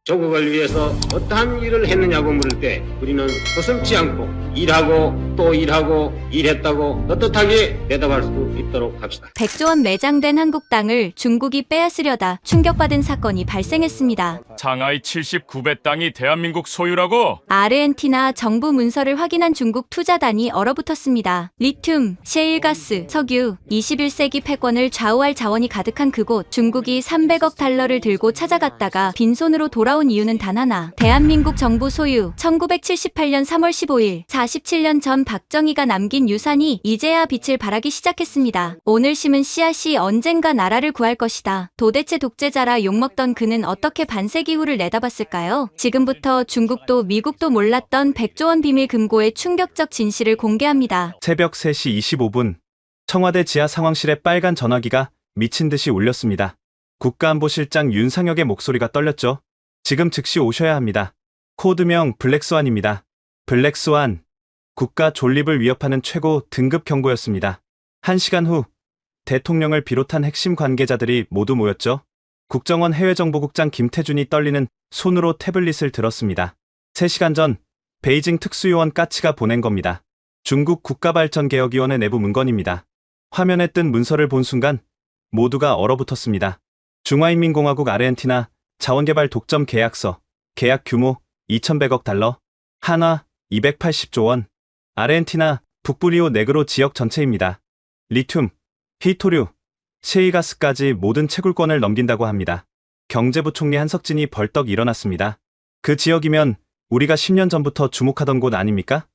조국을 위해서 어떠한 일을 했느냐고 물을 때 우리는 서슴지 않고 일하고 또 일하고 일했다고 떳떳하게 대답할 수 있도록 합시다. 100조 원 매장된 한국 땅을 중국이 빼앗으려다 충격받은 사건이 발생했습니다. 상하이 79배 땅이 대한민국 소유라고? 아르헨티나 정부 문서를 확인한 중국 투자단이 얼어붙었습니다. 리튬, 셰일가스, 석유, 21세기 패권을 좌우할 자원이 가득한 그곳. 중국이 300억 달러를 들고 찾아갔다가 빈손으로 돌아온 이유는 단 하나. 대한민국 정부 소유. 1978년 3월 15일 47년 전 박정희가 남긴 유산이 이제야 빛을 발하기 시작했습니다. 오늘 심은 씨앗이 언젠가 나라를 구할 것이다. 도대체 독재자라 욕먹던 그는 어떻게 반세기 후를 내다봤을까요? 지금부터 중국도 미국도 몰랐던 100조 원 비밀 금고의 충격적 진실을 공개합니다. 새벽 3시 25분 청와대 지하 상황실에 빨간 전화기가 미친 듯이 울렸습니다. 국가안보실장 윤상혁의 목소리가 떨렸죠. 지금 즉시 오셔야 합니다. 코드명 블랙스완입니다. 블랙스완. 국가 존립을 위협하는 최고 등급 경고였습니다. 1시간 후 대통령을 비롯한 핵심 관계자들이 모두 모였죠. 국정원 해외정보국장 김태준이 떨리는 손으로 태블릿을 들었습니다. 3시간 전 베이징 특수요원 까치가 보낸 겁니다. 중국 국가발전개혁위원회 내부 문건입니다. 화면에 뜬 문서를 본 순간 모두가 얼어붙었습니다. 중화인민공화국 아르헨티나 자원개발 독점 계약서, 계약 규모 2,100억 달러, 한화 280조 원, 아르헨티나 북부리오 네그로 지역 전체입니다. 리튬, 히토류, 셰일가스까지 모든 채굴권을 넘긴다고 합니다. 경제부총리 한석진이 벌떡 일어났습니다. 그 지역이면 우리가 10년 전부터 주목하던 곳 아닙니까?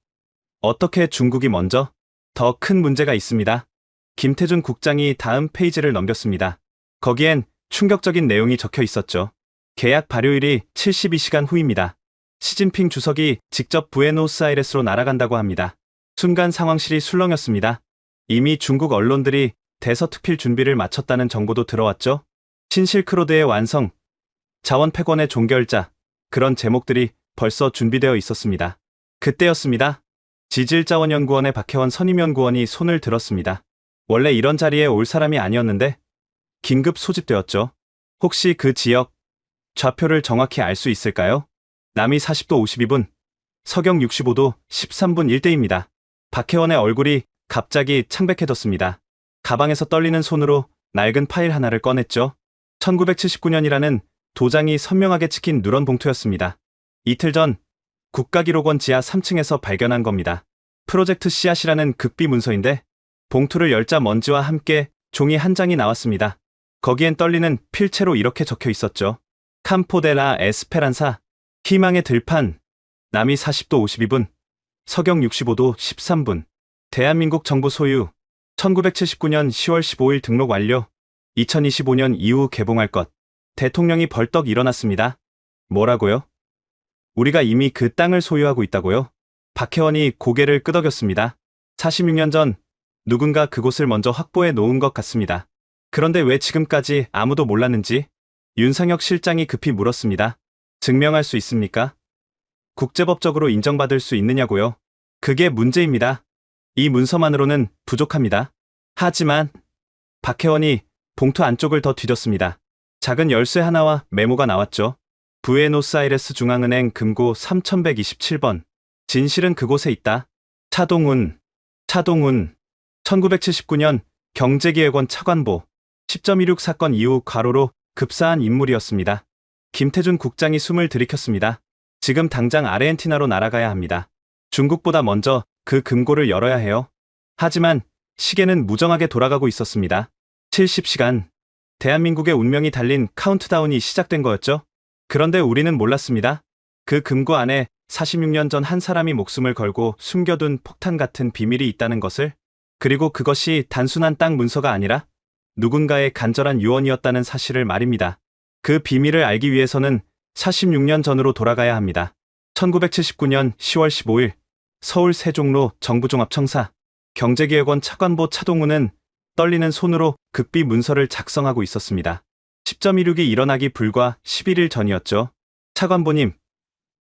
어떻게 중국이 먼저? 더 큰 문제가 있습니다. 김태준 국장이 다음 페이지를 넘겼습니다. 거기엔 충격적인 내용이 적혀 있었죠. 계약 발효일이 72시간 후입니다. 시진핑 주석이 직접 부에노스아이레스로 날아간다고 합니다. 순간 상황실이 술렁였습니다. 이미 중국 언론들이 대서특필 준비를 마쳤다는 정보도 들어왔죠. 신실크로드의 완성, 자원 패권의 종결자, 그런 제목들이 벌써 준비되어 있었습니다. 그때였습니다. 지질자원연구원의 박혜원 선임연구원이 손을 들었습니다. 원래 이런 자리에 올 사람이 아니었는데 긴급 소집되었죠. 혹시 그 지역 좌표를 정확히 알 수 있을까요? 남이 40도 52분, 서경 65도 13분 1대입니다. 박혜원의 얼굴이 갑자기 창백해졌습니다. 가방에서 떨리는 손으로 낡은 파일 하나를 꺼냈죠. 1979년이라는 도장이 선명하게 찍힌 누런 봉투였습니다. 이틀 전 국가기록원 지하 3층에서 발견한 겁니다. 프로젝트 씨앗이라는 극비 문서인데 봉투를 열자 먼지와 함께 종이 한 장이 나왔습니다. 거기엔 떨리는 필체로 이렇게 적혀 있었죠. 캄포데라 에스페란사, 희망의 들판, 남이 40도 52분, 서경 65도 13분, 대한민국 정부 소유, 1979년 10월 15일 등록 완료, 2025년 이후 개봉할 것. 대통령이 벌떡 일어났습니다. 뭐라고요? 우리가 이미 그 땅을 소유하고 있다고요? 박혜원이 고개를 끄덕였습니다. 46년 전 누군가 그곳을 먼저 확보해 놓은 것 같습니다. 그런데 왜 지금까지 아무도 몰랐는지 윤상혁 실장이 급히 물었습니다. 증명할 수 있습니까? 국제법적으로 인정받을 수 있느냐고요? 그게 문제입니다. 이 문서만으로는 부족합니다. 하지만 박혜원이 봉투 안쪽을 더 뒤졌습니다. 작은 열쇠 하나와 메모가 나왔죠. 부에노스아이레스 중앙은행 금고 3127번. 진실은 그곳에 있다. 차동훈. 1979년 경제기획원 차관보 10.16 사건 이후 과로로 급사한 인물이었습니다. 김태준 국장이 숨을 들이켰습니다. 지금 당장 아르헨티나로 날아가야 합니다. 중국보다 먼저 그 금고를 열어야 해요. 하지만 시계는 무정하게 돌아가고 있었습니다. 70시간. 대한민국의 운명이 달린 카운트다운이 시작된 거였죠. 그런데 우리는 몰랐습니다. 그 금고 안에 46년 전 한 사람이 목숨을 걸고 숨겨둔 폭탄 같은 비밀이 있다는 것을, 그리고 그것이 단순한 땅 문서가 아니라 누군가의 간절한 유언이었다는 사실을 말입니다. 그 비밀을 알기 위해서는 46년 전으로 돌아가야 합니다. 1979년 10월 15일 서울 세종로 정부종합청사 경제기획원 차관보 차동훈은 떨리는 손으로 극비 문서를 작성하고 있었습니다. 10.16이 일어나기 불과 11일 전이었죠. 차관보님,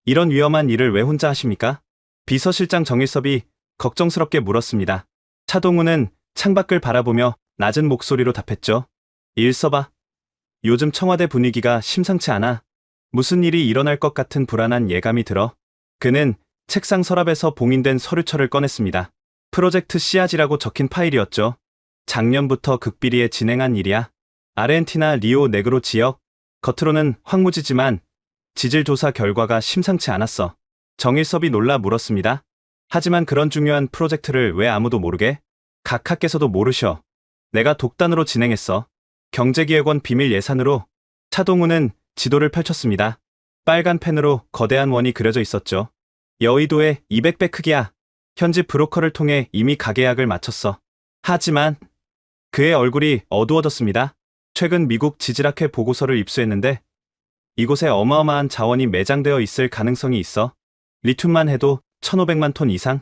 이런 위험한 일을 왜 혼자 하십니까? 비서실장 정일섭이 걱정스럽게 물었습니다. 차동훈은 창밖을 바라보며 낮은 목소리로 답했죠. 일서봐. 요즘 청와대 분위기가 심상치 않아. 무슨 일이 일어날 것 같은 불안한 예감이 들어 그는 책상 서랍에서 봉인된 서류철을 꺼냈습니다. 프로젝트 씨앗이라고 적힌 파일이었죠. 작년부터 극비리에 진행한 일이야. 아르헨티나 리오 네그로 지역. 겉으로는 황무지지만 지질 조사 결과가 심상치 않았어. 정일섭이 놀라 물었습니다. 하지만 그런 중요한 프로젝트를 왜 아무도 모르게? 각하께서도 모르셔. 내가 독단으로 진행했어. 경제기획원 비밀 예산으로. 차동우는 지도를 펼쳤습니다. 빨간 펜으로 거대한 원이 그려져 있었죠. 여의도에 200배 크기야. 현지 브로커를 통해 이미 가계약을 마쳤어. 하지만 그의 얼굴이 어두워졌습니다. 최근 미국 지질학회 보고서를 입수했는데 이곳에 어마어마한 자원이 매장되어 있을 가능성이 있어. 리튬만 해도 1,500만 톤 이상.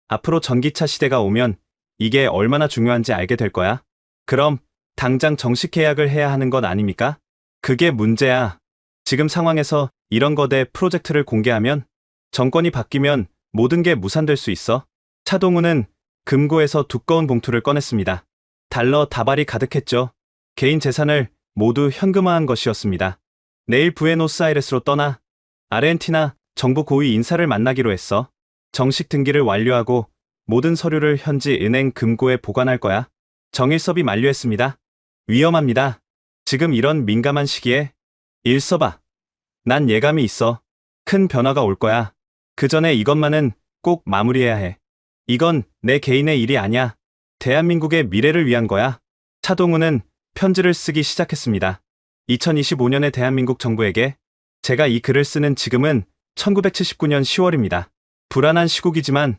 앞으로 전기차 시대가 오면 이게 얼마나 중요한지 알게 될 거야. 그럼 당장 정식 계약을 해야 하는 것 아닙니까? 그게 문제야. 지금 상황에서 이런 거대 프로젝트를 공개하면 정권이 바뀌면 모든 게 무산될 수 있어. 차동우는 금고에서 두꺼운 봉투를 꺼냈습니다. 달러 다발이 가득했죠. 개인 재산을 모두 현금화한 것이었습니다. 내일 부에노스아이레스로 떠나 아르헨티나 정부 고위 인사를 만나기로 했어. 정식 등기를 완료하고 모든 서류를 현지 은행 금고에 보관할 거야. 정일섭이 만류했습니다. 위험합니다. 지금 이런 민감한 시기에 일서봐. 난 예감이 있어. 큰 변화가 올 거야. 그 전에 이것만은 꼭 마무리해야 해. 이건 내 개인의 일이 아니야. 대한민국의 미래를 위한 거야. 차동우는 편지를 쓰기 시작했습니다. 2025년의 대한민국 정부에게 제가 이 글을 쓰는 지금은 1979년 10월입니다. 불안한 시국이지만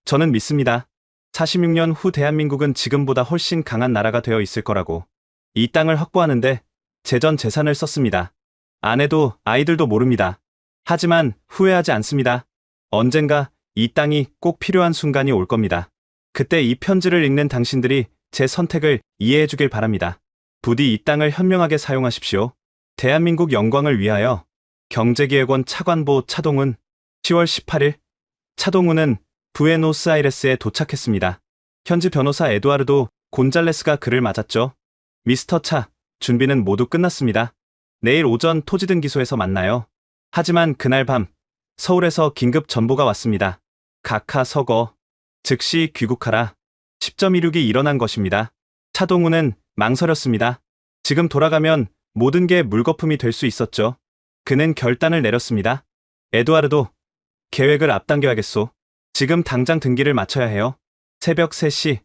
저는 믿습니다. 46년 후 대한민국은 지금보다 훨씬 강한 나라가 되어 있을 거라고. 이 땅을 확보하는데 제 전 재산을 썼습니다. 아내도 아이들도 모릅니다. 하지만 후회하지 않습니다. 언젠가 이 땅이 꼭 필요한 순간이 올 겁니다. 그때 이 편지를 읽는 당신들이 제 선택을 이해해 주길 바랍니다. 부디 이 땅을 현명하게 사용하십시오. 대한민국 영광을 위하여. 경제기획원 차관보 차동훈. 10월 18일 차동훈은 부에노스아이레스에 도착했습니다. 현지 변호사 에두아르도 곤잘레스가 그를 맞았죠. 미스터 차, 준비는 모두 끝났습니다. 내일 오전 토지등기소에서 만나요. 하지만 그날 밤 서울에서 긴급 전보가 왔습니다. 각하 서거. 즉시 귀국하라. 10.16이 일어난 것입니다. 차동훈은 망설였습니다. 지금 돌아가면 모든 게 물거품이 될 수 있었죠. 그는 결단을 내렸습니다. 에두아르도 계획을 앞당겨야겠소. 지금 당장 등기를 마쳐야 해요. 새벽 3시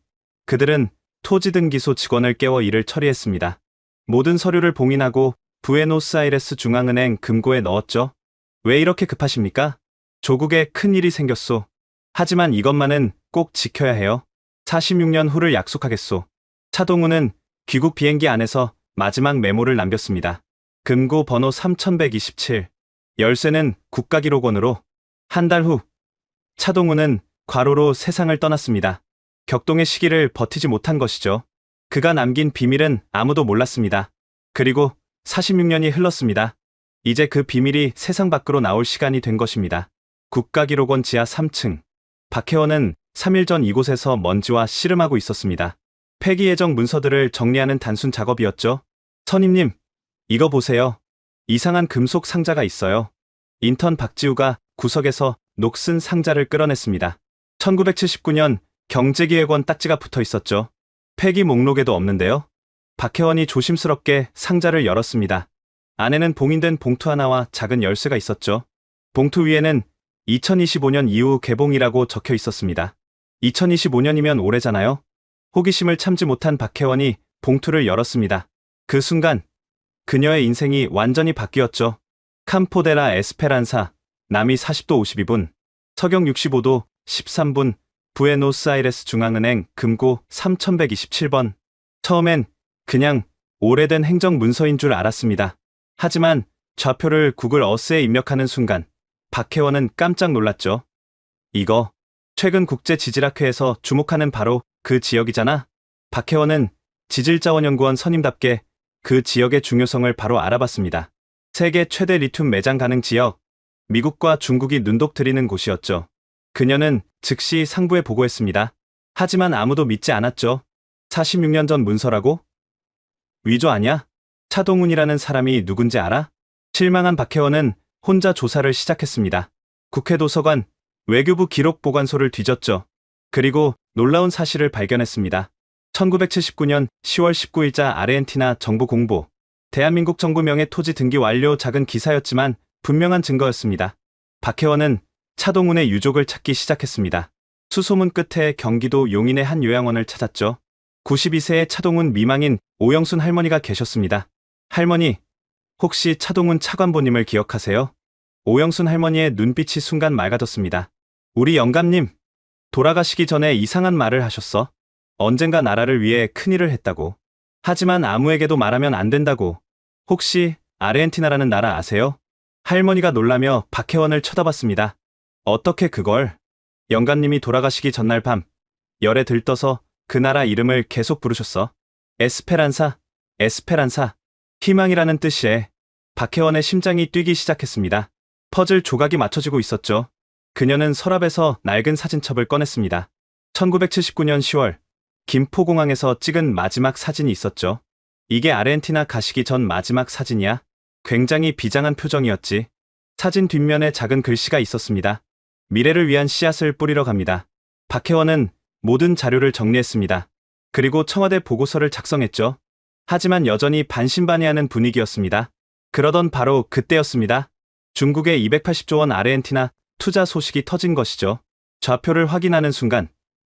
그들은 토지등기소 직원을 깨워 일을 처리했습니다. 모든 서류를 봉인하고 부에노스아이레스 중앙은행 금고에 넣었죠. 왜 이렇게 급하십니까? 조국에 큰 일이 생겼소. 하지만 이것만은 꼭 지켜야 해요. 46년 후를 약속하겠소. 차동우는 귀국 비행기 안에서 마지막 메모를 남겼습니다. 금고 번호 3127. 열쇠는 국가기록원으로. 한 달 후 차동우는 과로로 세상을 떠났습니다. 격동의 시기를 버티지 못한 것이죠. 그가 남긴 비밀은 아무도 몰랐습니다. 그리고 46년이 흘렀습니다. 이제 그 비밀이 세상 밖으로 나올 시간이 된 것입니다. 국가기록원 지하 3층. 박혜원은 3일 전 이곳에서 먼지와 씨름하고 있었습니다. 폐기 예정 문서들을 정리하는 단순 작업이었죠. 선임님, 이거 보세요. 이상한 금속 상자가 있어요. 인턴 박지우가 구석에서 녹슨 상자를 끌어냈습니다. 1979년 경제기획원 딱지가 붙어 있었죠. 폐기 목록에도 없는데요. 박혜원이 조심스럽게 상자를 열었습니다. 안에는 봉인된 봉투 하나와 작은 열쇠가 있었죠. 봉투 위에는 2025년 이후 개봉이라고 적혀 있었습니다. 2025년이면 올해잖아요. 호기심을 참지 못한 박혜원이 봉투를 열었습니다. 그 순간 그녀의 인생이 완전히 바뀌었죠. 캄포데라 에스페란사, 남이 40도 52분, 서경 65도 13분, 부에노스아이레스 중앙은행 금고 3127번. 처음엔 그냥 오래된 행정 문서인 줄 알았습니다. 하지만 좌표를 구글 어스에 입력하는 순간 박혜원은 깜짝 놀랐죠. 이거 최근 국제지질학회에서 주목하는 바로 그 지역이잖아. 박혜원은 지질자원연구원 선임답게 그 지역의 중요성을 바로 알아봤습니다. 세계 최대 리튬 매장 가능 지역, 미국과 중국이 눈독 들이는 곳이었죠. 그녀는 즉시 상부에 보고했습니다. 하지만 아무도 믿지 않았죠. 46년 전 문서라고? 위조 아냐? 차동훈이라는 사람이 누군지 알아? 실망한 박혜원은 혼자 조사를 시작했습니다. 국회 도서관, 외교부 기록 보관소를 뒤졌죠. 그리고 놀라운 사실을 발견했습니다. 1979년 10월 19일자 아르헨티나 정부 공보. 대한민국 정부 명의 토지 등기 완료. 작은 기사였지만 분명한 증거였습니다. 박혜원은 차동훈의 유족을 찾기 시작했습니다. 수소문 끝에 경기도 용인의 한 요양원을 찾았죠. 92세의 차동훈 미망인 오영순 할머니가 계셨습니다. 할머니, 혹시 차동훈 차관보님을 기억하세요? 오영순 할머니의 눈빛이 순간 맑아졌습니다. 우리 영감님, 돌아가시기 전에 이상한 말을 하셨어. 언젠가 나라를 위해 큰일을 했다고. 하지만 아무에게도 말하면 안 된다고. 혹시 아르헨티나라는 나라 아세요? 할머니가 놀라며 박혜원을 쳐다봤습니다. 어떻게 그걸? 영감님이 돌아가시기 전날 밤 열에 들떠서 그 나라 이름을 계속 부르셨어. 에스페란사, 에스페란사. 희망이라는 뜻이에. 박혜원의 심장이 뛰기 시작했습니다. 퍼즐 조각이 맞춰지고 있었죠. 그녀는 서랍에서 낡은 사진첩을 꺼냈습니다. 1979년 10월 김포공항에서 찍은 마지막 사진이 있었죠. 이게 아르헨티나 가시기 전 마지막 사진이야? 굉장히 비장한 표정이었지. 사진 뒷면에 작은 글씨가 있었습니다. 미래를 위한 씨앗을 뿌리러 갑니다. 박혜원은 모든 자료를 정리했습니다. 그리고 청와대 보고서를 작성했죠. 하지만 여전히 반신반의하는 분위기였습니다. 그러던 바로 그때였습니다. 중국의 280조 원 아르헨티나 투자 소식이 터진 것이죠. 좌표를 확인하는 순간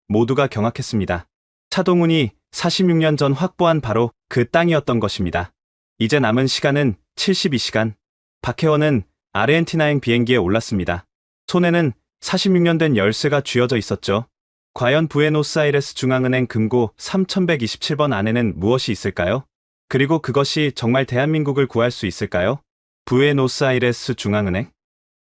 모두가 경악했습니다. 차동훈이 46년 전 확보한 바로 그 땅이었던 것입니다. 이제 남은 시간은 72시간. 박혜원은 아르헨티나행 비행기에 올랐습니다. 손에는 46년 된 열쇠가 쥐어져 있었죠. 과연 부에노스아이레스 중앙은행 금고 3127번 안에는 무엇이 있을까요? 그리고 그것이 정말 대한민국을 구할 수 있을까요? 부에노스아이레스 중앙은행?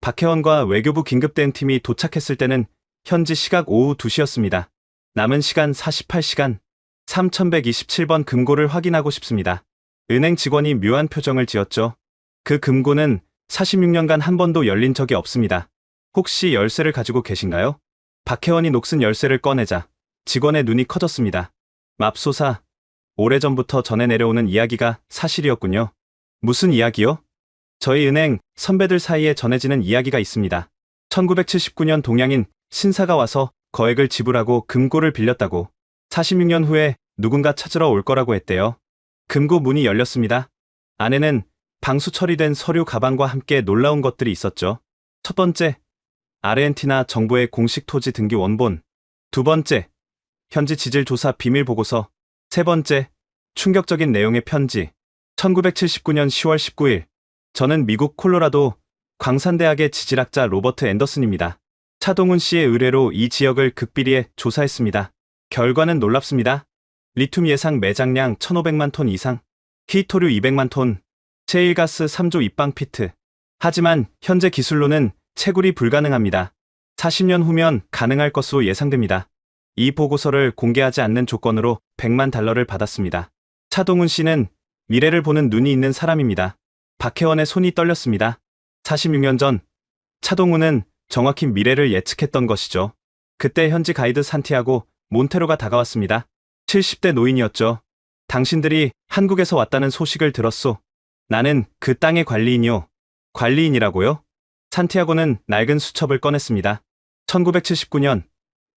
박혜원과 외교부 긴급대응팀이 도착했을 때는 현지 시각 오후 2시였습니다. 남은 시간 48시간. 3127번 금고를 확인하고 싶습니다. 은행 직원이 묘한 표정을 지었죠. 그 금고는 46년간 한 번도 열린 적이 없습니다. 혹시 열쇠를 가지고 계신가요? 박혜원이 녹슨 열쇠를 꺼내자 직원의 눈이 커졌습니다. 맙소사, 오래전부터 전해 내려오는 이야기가 사실이었군요. 무슨 이야기요? 저희 은행 선배들 사이에 전해지는 이야기가 있습니다. 1979년 동양인 신사가 와서 거액을 지불하고 금고를 빌렸다고. 46년 후에 누군가 찾으러 올 거라고 했대요. 금고 문이 열렸습니다. 안에는 방수 처리된 서류 가방과 함께 놀라운 것들이 있었죠. 첫 번째, 아르헨티나 정부의 공식 토지 등기 원본. 두 번째, 현지 지질 조사 비밀 보고서. 세 번째, 충격적인 내용의 편지. 1979년 10월 19일. 저는 미국 콜로라도 광산대학의 지질학자 로버트 앤더슨입니다. 차동훈 씨의 의뢰로 이 지역을 극비리에 조사했습니다. 결과는 놀랍습니다. 리튬 예상 매장량 1,500만 톤 이상, 히토류 200만 톤, 셰일가스 3조 입방피트. 하지만 현재 기술로는 채굴이 불가능합니다. 40년 후면 가능할 것으로 예상됩니다. 이 보고서를 공개하지 않는 조건으로 100만 달러를 받았습니다. 차동훈 씨는 미래를 보는 눈이 있는 사람입니다. 박혜원의 손이 떨렸습니다. 46년 전 차동훈은 정확히 미래를 예측했던 것이죠. 그때 현지 가이드 산티아고 몬테로가 다가왔습니다. 70대 노인이었죠. 당신들이 한국에서 왔다는 소식을 들었소. 나는 그 땅의 관리인이요. 관리인이라고요? 산티아고는 낡은 수첩을 꺼냈습니다. 1979년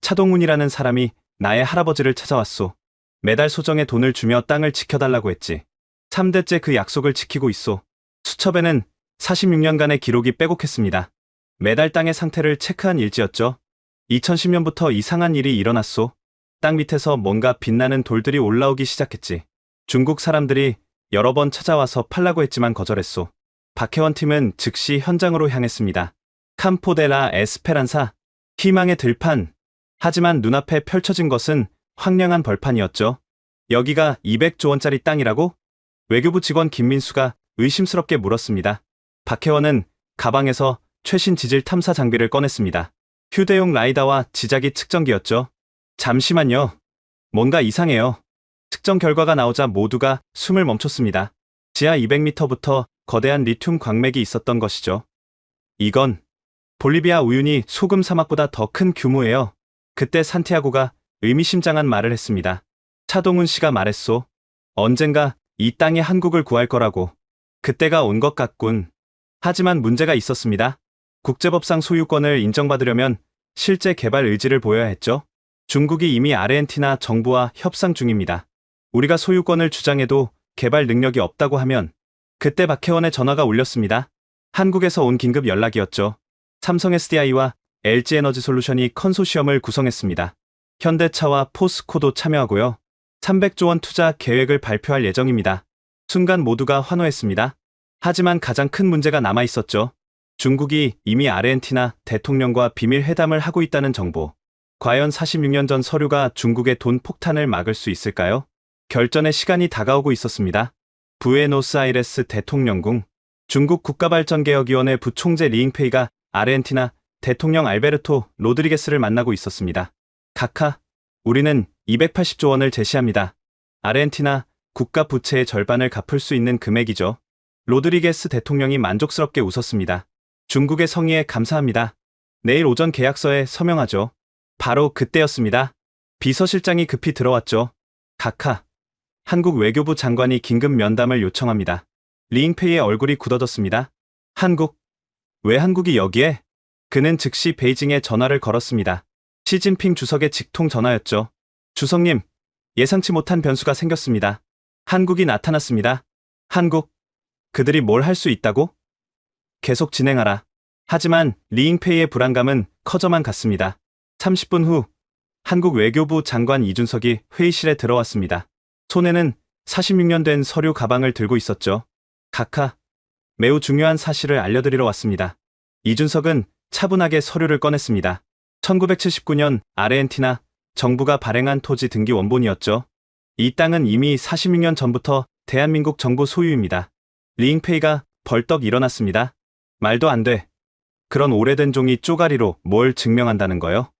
차동훈이라는 사람이 나의 할아버지를 찾아왔소. 매달 소정의 돈을 주며 땅을 지켜달라고 했지. 3대째 그 약속을 지키고 있소. 수첩에는 46년간의 기록이 빼곡했습니다. 매달 땅의 상태를 체크한 일지였죠. 2010년부터 이상한 일이 일어났소. 땅 밑에서 뭔가 빛나는 돌들이 올라오기 시작했지. 중국 사람들이 여러 번 찾아와서 팔라고 했지만 거절했소. 박혜원 팀은 즉시 현장으로 향했습니다. 캠포데라 에스페란사, 희망의 들판. 하지만 눈앞에 펼쳐진 것은 황량한 벌판이었죠. 여기가 200조 원짜리 땅이라고? 외교부 직원 김민수가 의심스럽게 물었습니다. 박혜원은 가방에서 최신 지질 탐사 장비를 꺼냈습니다. 휴대용 라이다와 지자기 측정기였죠. 잠시만요. 뭔가 이상해요. 측정 결과가 나오자 모두가 숨을 멈췄습니다. 지하 200m부터 거대한 리튬 광맥이 있었던 것이죠. 이건 볼리비아 우유니 소금 사막보다 더 큰 규모예요. 그때 산티아고가 의미심장한 말을 했습니다. 차동훈 씨가 말했소. 언젠가 이 땅이 한국을 구할 거라고. 그때가 온 것 같군. 하지만 문제가 있었습니다. 국제법상 소유권을 인정받으려면 실제 개발 의지를 보여야 했죠. 중국이 이미 아르헨티나 정부와 협상 중입니다. 우리가 소유권을 주장해도 개발 능력이 없다고 하면 그때 박혜원의 전화가 울렸습니다. 한국에서 온 긴급 연락이었죠. 삼성 SDI와 LG에너지솔루션이 컨소시엄을 구성했습니다. 현대차와 포스코도 참여하고요. 300조 원 투자 계획을 발표할 예정입니다. 순간 모두가 환호했습니다. 하지만 가장 큰 문제가 남아 있었죠. 중국이 이미 아르헨티나 대통령과 비밀 회담을 하고 있다는 정보. 과연 46년 전 서류가 중국의 돈 폭탄을 막을 수 있을까요? 결전의 시간이 다가오고 있었습니다. 부에노스아이레스 대통령궁. 중국 국가발전개혁위원회 부총재 리잉페이가 아르헨티나 대통령 알베르토 로드리게스를 만나고 있었습니다. 카카, 우리는 280조 원을 제시합니다. 아르헨티나 국가 부채의 절반을 갚을 수 있는 금액이죠. 로드리게스 대통령이 만족스럽게 웃었습니다. 중국의 성의에 감사합니다. 내일 오전 계약서에 서명하죠. 바로 그때였습니다. 비서실장이 급히 들어왔죠. 카카, 한국 외교부 장관이 긴급 면담을 요청합니다. 리잉페이의 얼굴이 굳어졌습니다. 한국? 왜 한국이 여기에? 그는 즉시 베이징에 전화를 걸었습니다. 시진핑 주석의 직통 전화였죠. 주석님, 예상치 못한 변수가 생겼습니다. 한국이 나타났습니다. 한국? 그들이 뭘 할 수 있다고? 계속 진행하라. 하지만 리잉페이의 불안감은 커져만 갔습니다. 30분 후 한국 외교부 장관 이준석이 회의실에 들어왔습니다. 손에는 46년 된 서류 가방을 들고 있었죠. 카카, 매우 중요한 사실을 알려드리러 왔습니다. 이준석은 차분하게 서류를 꺼냈습니다. 1979년 아르헨티나 정부가 발행한 토지 등기 원본이었죠. 이 땅은 이미 46년 전부터 대한민국 정부 소유입니다. 리잉페이가 벌떡 일어났습니다. 말도 안 돼. 그런 오래된 종이 쪼가리로 뭘 증명한다는 거요?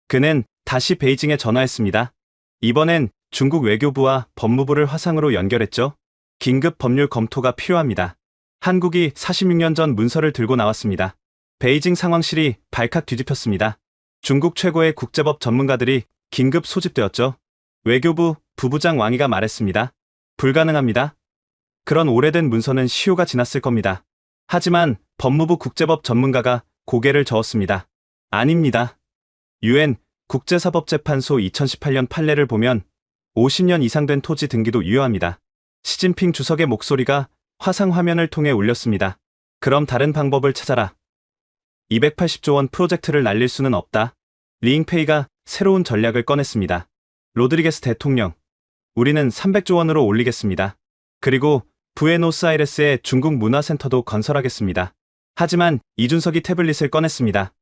그는 다시 베이징에 전화했습니다. 이번엔 중국 외교부와 법무부를 화상으로 연결했죠. 긴급 법률 검토가 필요합니다. 한국이 46년 전 문서를 들고 나왔습니다. 베이징 상황실이 발칵 뒤집혔습니다. 중국 최고의 국제법 전문가들이 긴급 소집되었죠. 외교부 부부장 왕이가 말했습니다. 불가능합니다. 그런 오래된 문서는 시효가 지났을 겁니다. 하지만 법무부 국제법 전문가가 고개를 저었습니다. 아닙니다. UN 국제사법재판소 2018년 판례를 보면 50년 이상 된 토지 등기도 유효합니다. 시진핑 주석의 목소리가 화상 화면을 통해 울렸습니다. 그럼 다른 방법을 찾아라. 280조 원 프로젝트를 날릴 수는 없다. 리잉페이가 새로운 전략을 꺼냈습니다. 로드리게스 대통령, 우리는 300조 원으로 올리겠습니다. 그리고 부에노스아이레스에 중국 문화센터도 건설하겠습니다. 하지만 이준석이 태블릿을 꺼냈습니다.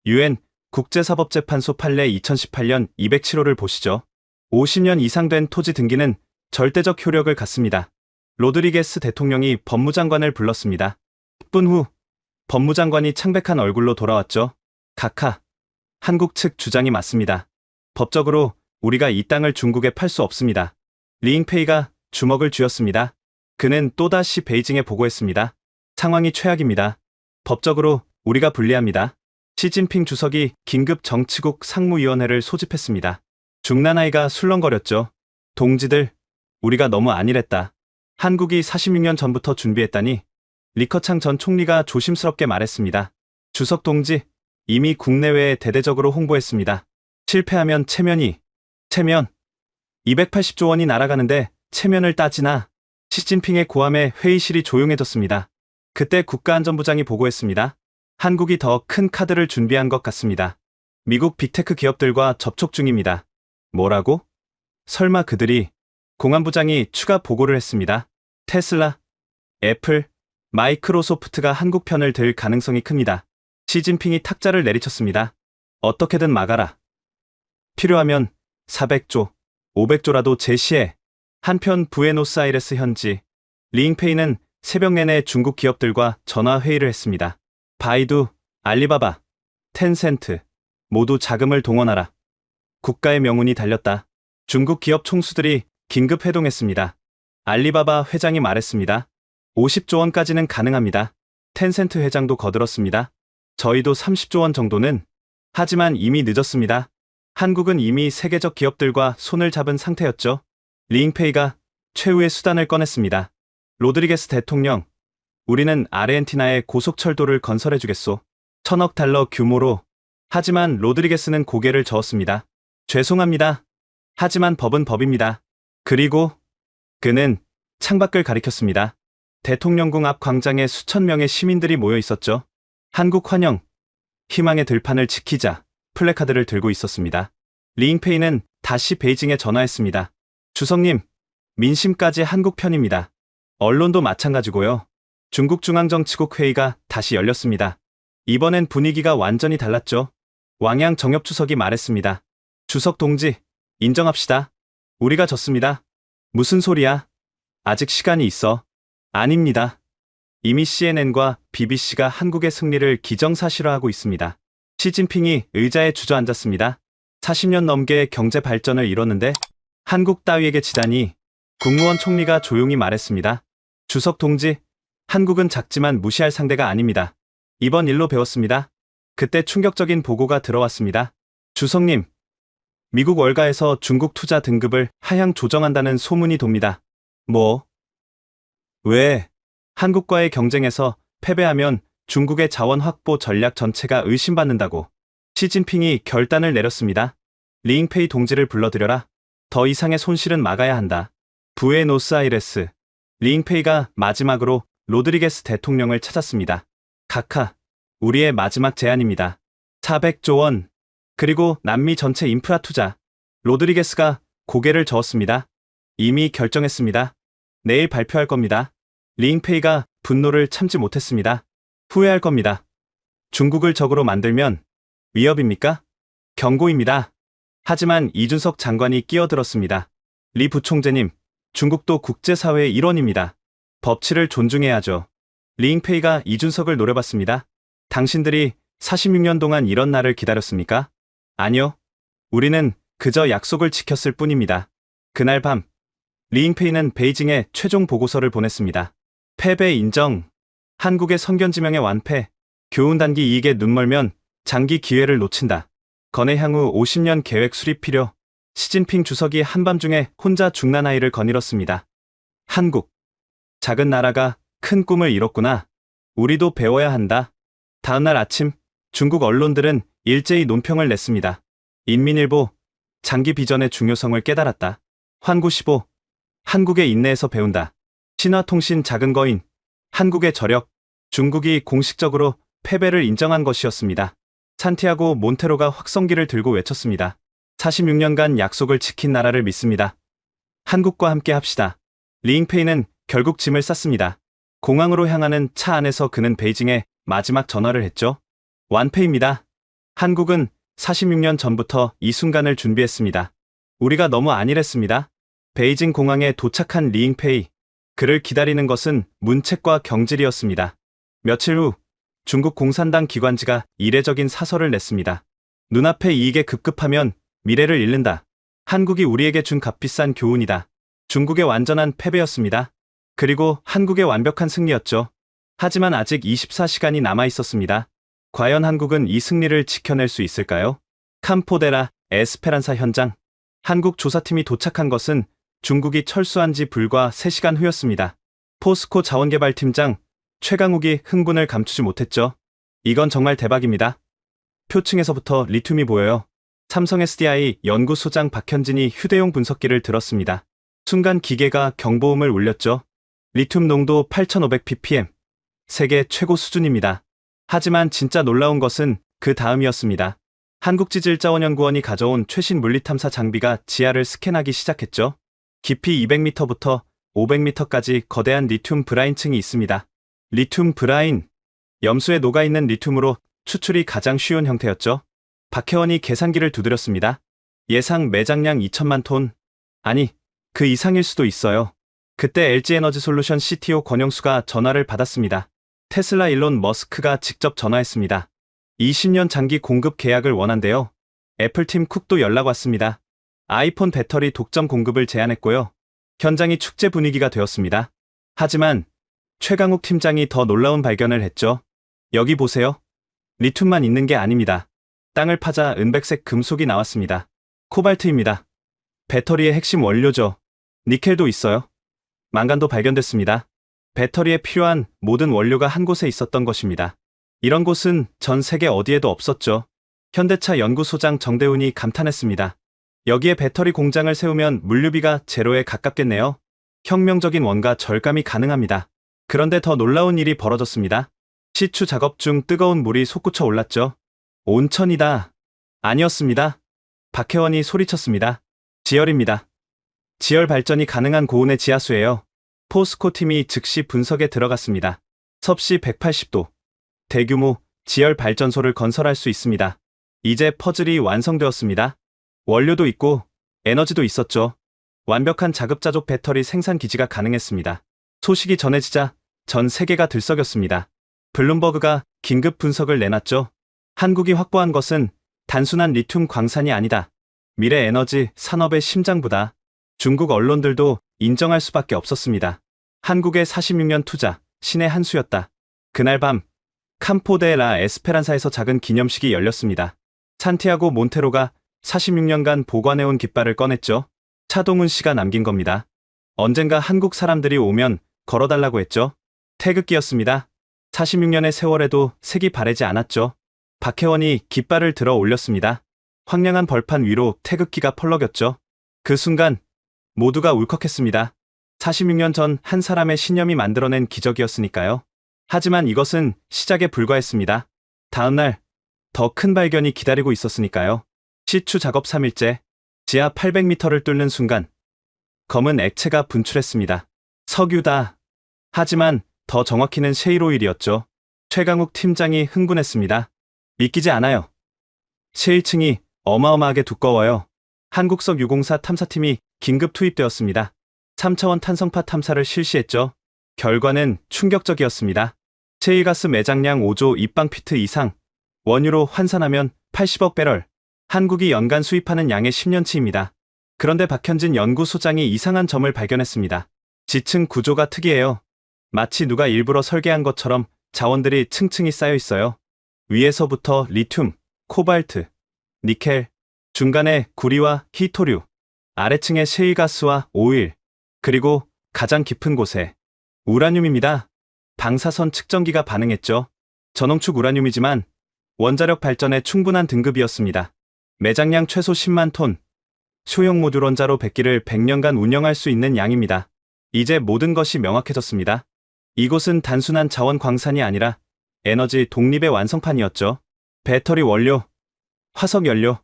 UN 국제사법재판소 판례 2018년 207호를 보시죠. 50년 이상 된 토지 등기는 절대적 효력을 갖습니다. 로드리게스 대통령이 법무장관을 불렀습니다. 10분 후 법무장관이 창백한 얼굴로 돌아왔죠. 카카, 한국 측 주장이 맞습니다. 법적으로 우리가 이 땅을 중국에 팔 수 없습니다. 리잉페이가 주먹을 쥐었습니다. 그는 또다시 베이징에 보고했습니다. 상황이 최악입니다. 법적으로 우리가 불리합니다. 시진핑 주석이 긴급 정치국 상무위원회를 소집했습니다. 중나나이가 술렁거렸죠. 동지들, 우리가 너무 안일했다. 한국이 46년 전부터 준비했다니. 리커창 전 총리가 조심스럽게 말했습니다. 주석 동지, 이미 국내외에 대대적으로 홍보했습니다. 실패하면 체면. 280조 원이 날아가는데 체면을 따지나. 시진핑의 고함에 회의실이 조용해졌습니다. 그때 국가안전부장이 보고했습니다. 한국이 더 큰 카드를 준비한 것 같습니다. 미국 빅테크 기업들과 접촉 중입니다. 뭐라고? 설마 그들이? 공안부장이 추가 보고를 했습니다. 테슬라, 애플, 마이크로소프트가 한국 편을 들 가능성이 큽니다. 시진핑이 탁자를 내리쳤습니다. 어떻게든 막아라. 필요하면 400조, 500조라도 제시해. 한편 부에노스아이레스 현지, 리잉페이는 새벽 내내 중국 기업들과 전화회의를 했습니다. 바이두, 알리바바, 텐센트, 모두 자금을 동원하라. 국가의 명운이 달렸다. 중국 기업 총수들이 긴급 회동했습니다. 알리바바 회장이 말했습니다. 50조 원까지는 가능합니다. 텐센트 회장도 거들었습니다. 저희도 30조 원 정도는. 하지만 이미 늦었습니다. 한국은 이미 세계적 기업들과 손을 잡은 상태였죠. 리잉페이가 최후의 수단을 꺼냈습니다. 로드리게스 대통령, 우리는 아르헨티나에 고속철도를 건설해주겠소. 1,000억 달러 규모로. 하지만 로드리게스는 고개를 저었습니다. 죄송합니다. 하지만 법은 법입니다. 그리고 그는 창밖을 가리켰습니다. 대통령궁 앞 광장에 수천 명의 시민들이 모여 있었죠. 한국 환영, 희망의 들판을 지키자 플래카드를 들고 있었습니다. 리잉페이는 다시 베이징에 전화했습니다. 주석님, 민심까지 한국 편입니다. 언론도 마찬가지고요. 중국 중앙정치국 회의가 다시 열렸습니다. 이번엔 분위기가 완전히 달랐죠. 왕양 정엽 주석이 말했습니다. 주석 동지, 인정합시다. 우리가 졌습니다. 무슨 소리야? 아직 시간이 있어. 아닙니다. 이미 CNN과 BBC가 한국의 승리를 기정사실화하고 있습니다. 시진핑이 의자에 주저앉았습니다. 40년 넘게 경제 발전을 이뤘는데 한국 따위에게 지다니. 국무원 총리가 조용히 말했습니다. 주석 동지, 한국은 작지만 무시할 상대가 아닙니다. 이번 일로 배웠습니다. 그때 충격적인 보고가 들어왔습니다. 주석님, 미국 월가에서 중국 투자 등급을 하향 조정한다는 소문이 돕니다. 뭐? 왜? 한국과의 경쟁에서 패배하면 중국의 자원 확보 전략 전체가 의심받는다고. 시진핑이 결단을 내렸습니다. 리잉페이 동지를 불러들여라. 더 이상의 손실은 막아야 한다. 부에노스아이레스. 리잉페이가 마지막으로 로드리게스 대통령을 찾았습니다. 카카, 우리의 마지막 제안입니다. 400조 원. 그리고 남미 전체 인프라 투자. 로드리게스가 고개를 저었습니다. 이미 결정했습니다. 내일 발표할 겁니다. 리잉페이가 분노를 참지 못했습니다. 후회할 겁니다. 중국을 적으로 만들면 위협입니까? 경고입니다. 하지만 이준석 장관이 끼어들었습니다. 리 부총재님, 중국도 국제사회의 일원입니다. 법치를 존중해야죠. 리잉페이가 이준석을 노려봤습니다. 당신들이 46년 동안 이런 날을 기다렸습니까? 아니요. 우리는 그저 약속을 지켰을 뿐입니다. 그날 밤, 리잉페이는 베이징에 최종 보고서를 보냈습니다. 패배 인정. 한국의 선견지명의 완패. 교훈단기 이익에 눈멀면 장기 기회를 놓친다. 건해 향후 50년 계획 수립 필요. 시진핑 주석이 한밤중에 혼자 중난아이를 거닐었습니다. 한국. 작은 나라가 큰 꿈을 이뤘구나. 우리도 배워야 한다. 다음날 아침, 중국 언론들은 일제히 논평을 냈습니다. 인민일보, 장기 비전의 중요성을 깨달았다. 환구시보, 한국의 인내에서 배운다. 신화통신 작은 거인, 한국의 저력, 중국이 공식적으로 패배를 인정한 것이었습니다. 산티아고 몬테로가 확성기를 들고 외쳤습니다. 46년간 약속을 지킨 나라를 믿습니다. 한국과 함께 합시다. 리잉페이는 결국 짐을 쌌습니다. 공항으로 향하는 차 안에서 그는 베이징에 마지막 전화를 했죠. 완패입니다. 한국은 46년 전부터 이 순간을 준비했습니다. 우리가 너무 안일했습니다. 베이징 공항에 도착한 리잉페이. 그를 기다리는 것은 문책과 경질이었습니다. 며칠 후 중국 공산당 기관지가 이례적인 사설을 냈습니다. 눈앞의 이익에 급급하면 미래를 잃는다. 한국이 우리에게 준 값비싼 교훈이다. 중국의 완전한 패배였습니다. 그리고 한국의 완벽한 승리였죠. 하지만 아직 24시간이 남아 있었습니다. 과연 한국은 이 승리를 지켜낼 수 있을까요? 캄포데라 에스페란사 현장. 한국 조사팀이 도착한 것은 중국이 철수한 지 불과 3시간 후였습니다. 포스코 자원개발팀장 최강욱이 흥분을 감추지 못했죠. 이건 정말 대박입니다. 표층에서부터 리튬이 보여요. 삼성 SDI 연구소장 박현진이 휴대용 분석기를 들었습니다. 순간 기계가 경보음을 울렸죠. 리튬 농도 8500ppm. 세계 최고 수준입니다. 하지만 진짜 놀라운 것은 그 다음이었습니다. 한국지질자원연구원이 가져온 최신 물리탐사 장비가 지하를 스캔하기 시작했죠. 깊이 200m부터 500m까지 거대한 리튬 브라인층이 있습니다. 리튬 브라인. 염수에 녹아있는 리튬으로 추출이 가장 쉬운 형태였죠. 박혜원이 계산기를 두드렸습니다. 예상 매장량 2천만 톤. 아니, 그 이상일 수도 있어요. 그때 LG에너지솔루션 CTO 권영수가 전화를 받았습니다. 테슬라 일론 머스크가 직접 전화했습니다. 20년 장기 공급 계약을 원한대요. 애플팀 쿡도 연락 왔습니다. 아이폰 배터리 독점 공급을 제안했고요. 현장이 축제 분위기가 되었습니다. 하지만 최강욱 팀장이 더 놀라운 발견을 했죠. 여기 보세요. 리튬만 있는 게 아닙니다. 땅을 파자 은백색 금속이 나왔습니다. 코발트입니다. 배터리의 핵심 원료죠. 니켈도 있어요. 망간도 발견됐습니다. 배터리에 필요한 모든 원료가 한 곳에 있었던 것입니다. 이런 곳은 전 세계 어디에도 없었죠. 현대차 연구소장 정대훈이 감탄했습니다. 여기에 배터리 공장을 세우면 물류비가 제로에 가깝겠네요. 혁명적인 원가 절감이 가능합니다. 그런데 더 놀라운 일이 벌어졌습니다. 시추 작업 중 뜨거운 물이 솟구쳐 올랐죠. 온천이다. 아니었습니다. 박혜원이 소리쳤습니다. 지열입니다. 지열 발전이 가능한 고온의 지하수예요. 포스코 팀이 즉시 분석에 들어갔습니다. 섭씨 180도. 대규모 지열 발전소를 건설할 수 있습니다. 이제 퍼즐이 완성되었습니다. 원료도 있고 에너지도 있었죠. 완벽한 자급자족 배터리 생산 기지가 가능했습니다. 소식이 전해지자 전 세계가 들썩였습니다. 블룸버그가 긴급 분석을 내놨죠. 한국이 확보한 것은 단순한 리튬 광산이 아니다. 미래 에너지 산업의 심장부다. 중국 언론들도 인정할 수밖에 없었습니다. 한국의 46년 투자, 신의 한 수였다. 그날 밤 campo de la Esperanza에서 작은 기념식이 열렸습니다. 산티아고 몬테로가 46년간 보관해온 깃발을 꺼냈죠. 차동훈 씨가 남긴 겁니다. 언젠가 한국 사람들이 오면 걸어달라고 했죠. 태극기였습니다. 46년의 세월에도 색이 바래지 않았죠. 박혜원이 깃발을 들어 올렸습니다. 황량한 벌판 위로 태극기가 펄럭였죠. 그 순간 모두가 울컥했습니다. 46년 전 한 사람의 신념이 만들어낸 기적이었으니까요. 하지만 이것은 시작에 불과했습니다. 다음날 더 큰 발견이 기다리고 있었으니까요. 시추 작업 3일째, 지하 800m를 뚫는 순간 검은 액체가 분출했습니다. 석유다. 하지만 더 정확히는 셰일오일이었죠. 최강욱 팀장이 흥분했습니다. 믿기지 않아요. 셰일층이 어마어마하게 두꺼워요. 한국석 유공사 탐사팀이 긴급 투입되었습니다. 3차원 탄성파 탐사를 실시했죠. 결과는 충격적이었습니다. 셰일가스 매장량 5조 입방피트 이상, 원유로 환산하면 80억 배럴, 한국이 연간 수입하는 양의 10년치입니다. 그런데 박현진 연구소장이 이상한 점을 발견했습니다. 지층 구조가 특이해요. 마치 누가 일부러 설계한 것처럼 자원들이 층층이 쌓여 있어요. 위에서부터 리튬, 코발트, 니켈, 중간에 구리와 히토류, 아래층에 셰일가스와 오일, 그리고 가장 깊은 곳에 우라늄입니다. 방사선 측정기가 반응했죠. 전홍축 우라늄이지만 원자력 발전에 충분한 등급이었습니다. 매장량 최소 10만 톤, 소형 모듈 원자로 100기를 100년간 운영할 수 있는 양입니다. 이제 모든 것이 명확해졌습니다. 이곳은 단순한 자원 광산이 아니라 에너지 독립의 완성판이었죠. 배터리 원료, 화석 연료,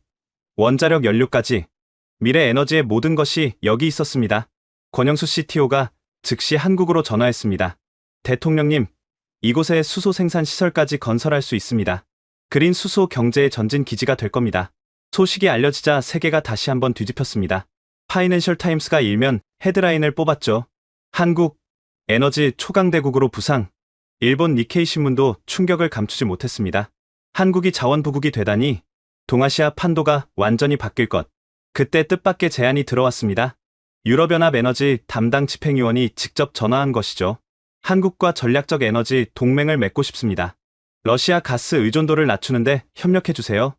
원자력 연료까지 미래 에너지의 모든 것이 여기 있었습니다. 권영수 CTO가 즉시 한국으로 전화했습니다. 대통령님, 이곳에 수소 생산 시설까지 건설할 수 있습니다. 그린 수소 경제의 전진 기지가 될 겁니다. 소식이 알려지자 세계가 다시 한번 뒤집혔습니다. 파이낸셜 타임스가 일면 헤드라인을 뽑았죠. 한국, 에너지 초강대국으로 부상. 일본 니케이 신문도 충격을 감추지 못했습니다. 한국이 자원부국이 되다니, 동아시아 판도가 완전히 바뀔 것. 그때 뜻밖의 제안이 들어왔습니다. 유럽연합 에너지 담당 집행위원이 직접 전화한 것이죠. 한국과 전략적 에너지 동맹을 맺고 싶습니다. 러시아 가스 의존도를 낮추는데 협력해주세요.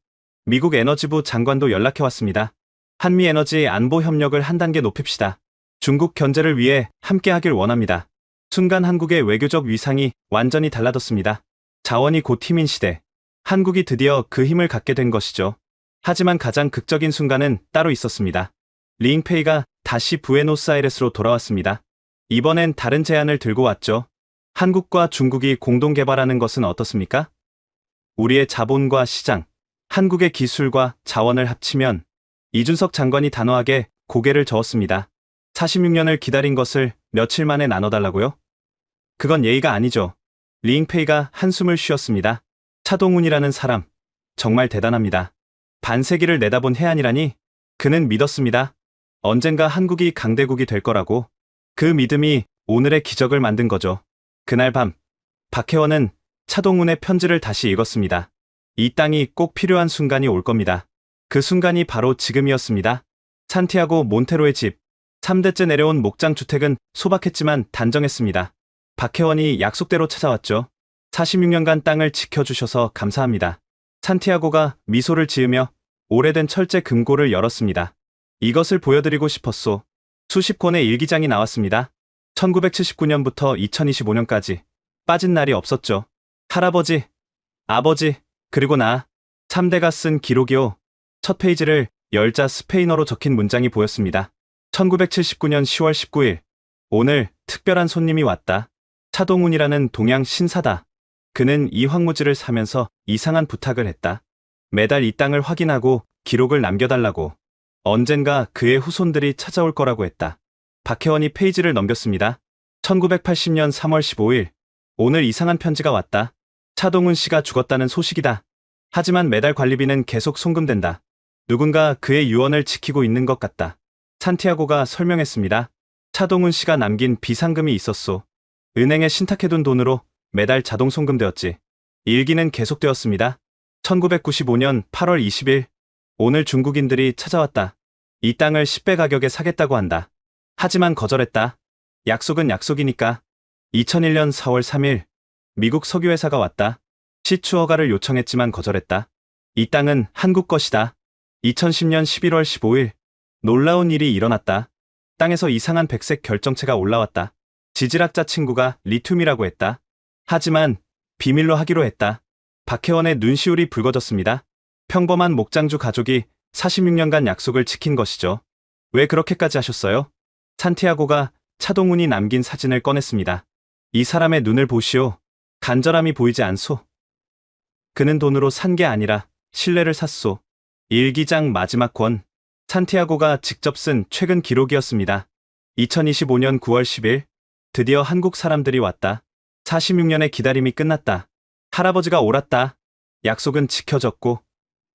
미국 에너지부 장관도 연락해왔습니다. 한미 에너지 안보 협력을 한 단계 높입시다. 중국 견제를 위해 함께하길 원합니다. 순간 한국의 외교적 위상이 완전히 달라졌습니다. 자원이 곧 힘인 시대. 한국이 드디어 그 힘을 갖게 된 것이죠. 하지만 가장 극적인 순간은 따로 있었습니다. 리잉페이가 다시 부에노스아이레스로 돌아왔습니다. 이번엔 다른 제안을 들고 왔죠. 한국과 중국이 공동 개발하는 것은 어떻습니까? 우리의 자본과 시장, 한국의 기술과 자원을 합치면. 이준석 장관이 단호하게 고개를 저었습니다. 46년을 기다린 것을 며칠 만에 나눠달라고요? 그건 예의가 아니죠. 리잉페이가 한숨을 쉬었습니다. 차동훈이라는 사람, 정말 대단합니다. 반세기를 내다본 해안이라니. 그는 믿었습니다. 언젠가 한국이 강대국이 될 거라고. 그 믿음이 오늘의 기적을 만든 거죠. 그날 밤, 박혜원은 차동훈의 편지를 다시 읽었습니다. 이 땅이 꼭 필요한 순간이 올 겁니다. 그 순간이 바로 지금이었습니다. 산티아고 몬테로의 집, 3대째 내려온 목장 주택은 소박했지만 단정했습니다. 박혜원이 약속대로 찾아왔죠. 46년간 땅을 지켜주셔서 감사합니다. 산티아고가 미소를 지으며 오래된 철제 금고를 열었습니다. 이것을 보여드리고 싶었소. 수십 권의 일기장이 나왔습니다. 1979년부터 2025년까지 빠진 날이 없었죠. 할아버지, 아버지, 그리고 나. 3대가 쓴 기록이요. 첫 페이지를 열자 스페인어로 적힌 문장이 보였습니다. 1979년 10월 19일. 오늘 특별한 손님이 왔다. 차동훈이라는 동양 신사다. 그는 이 황무지를 사면서 이상한 부탁을 했다. 매달 이 땅을 확인하고 기록을 남겨달라고. 언젠가 그의 후손들이 찾아올 거라고 했다. 박혜원이 페이지를 넘겼습니다. 1980년 3월 15일. 오늘 이상한 편지가 왔다. 차동훈 씨가 죽었다는 소식이다. 하지만 매달 관리비는 계속 송금된다. 누군가 그의 유언을 지키고 있는 것 같다. 산티아고가 설명했습니다. 차동훈 씨가 남긴 비상금이 있었소. 은행에 신탁해둔 돈으로 매달 자동 송금되었지. 일기는 계속되었습니다. 1995년 8월 20일. 오늘 중국인들이 찾아왔다. 이 땅을 10배 가격에 사겠다고 한다. 하지만 거절했다. 약속은 약속이니까. 2001년 4월 3일. 미국 석유회사가 왔다. 시추 허가를 요청했지만 거절했다. 이 땅은 한국 것이다. 2010년 11월 15일. 놀라운 일이 일어났다. 땅에서 이상한 백색 결정체가 올라왔다. 지질학자 친구가 리튬이라고 했다. 하지만 비밀로 하기로 했다. 박혜원의 눈시울이 붉어졌습니다. 평범한 목장주 가족이 46년간 약속을 지킨 것이죠. 왜 그렇게까지 하셨어요? 산티아고가 차동훈이 남긴 사진을 꺼냈습니다. 이 사람의 눈을 보시오. 간절함이 보이지 않소. 그는 돈으로 산 게 아니라 신뢰를 샀소. 일기장 마지막 권. 산티아고가 직접 쓴 최근 기록이었습니다. 2025년 9월 10일. 드디어 한국 사람들이 왔다. 46년의 기다림이 끝났다. 할아버지가 옳았다. 약속은 지켜졌고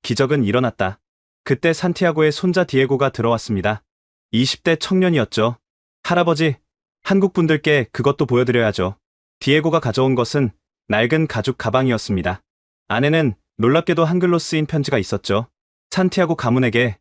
기적은 일어났다. 그때 산티아고의 손자 디에고가 들어왔습니다. 20대 청년이었죠. 할아버지, 한국 분들께 그것도 보여드려야죠. 디에고가 가져온 것은 낡은 가죽 가방이었습니다. 안에는 놀랍게도 한글로 쓰인 편지가 있었죠. 산티아고 가문에게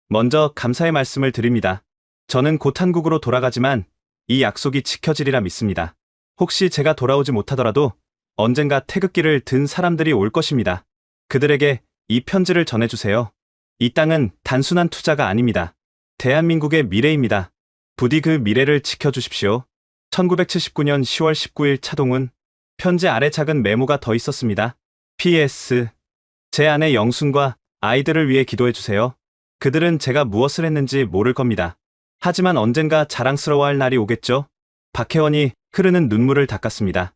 먼저 감사의 말씀을 드립니다. 저는 곧 한국으로 돌아가지만 이 약속이 지켜지리라 믿습니다. 혹시 제가 돌아오지 못하더라도 언젠가 태극기를 든 사람들이 올 것입니다. 그들에게 이 편지를 전해주세요. 이 땅은 단순한 투자가 아닙니다. 대한민국의 미래입니다. 부디 그 미래를 지켜주십시오. 1979년 10월 19일 차동훈. 편지 아래 작은 메모가 더 있었습니다. PS. 제 아내 영순과 아이들을 위해 기도해주세요. 그들은 제가 무엇을 했는지 모를 겁니다. 하지만 언젠가 자랑스러워할 날이 오겠죠? 박혜원이 흐르는 눈물을 닦았습니다.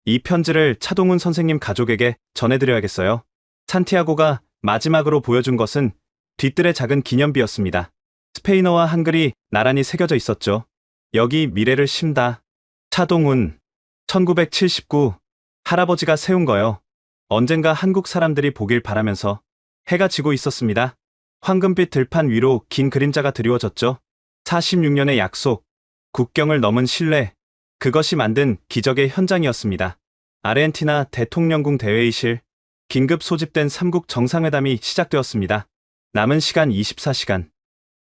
이 편지를 차동훈 선생님 가족에게 전해드려야겠어요. 산티아고가 마지막으로 보여준 것은 뒤뜰의 작은 기념비였습니다. 스페인어와 한글이 나란히 새겨져 있었죠. 여기 미래를 심다. 차동훈. 1979. 할아버지가 세운 거요. 언젠가 한국 사람들이 보길 바라면서. 해가 지고 있었습니다. 황금빛 들판 위로 긴 그림자가 드리워졌죠. 46년의 약속. 국경을 넘은 신뢰. 그것이 만든 기적의 현장이었습니다. 아르헨티나 대통령궁 대회의실. 긴급 소집된 3국 정상회담이 시작되었습니다. 남은 시간 24시간.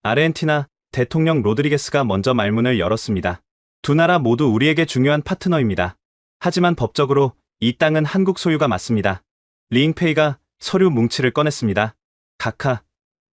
아르헨티나 대통령 로드리게스가 먼저 말문을 열었습니다. 두 나라 모두 우리에게 중요한 파트너입니다. 하지만 법적으로 이 땅은 한국 소유가 맞습니다. 리잉페이가 서류 뭉치를 꺼냈습니다. 카카.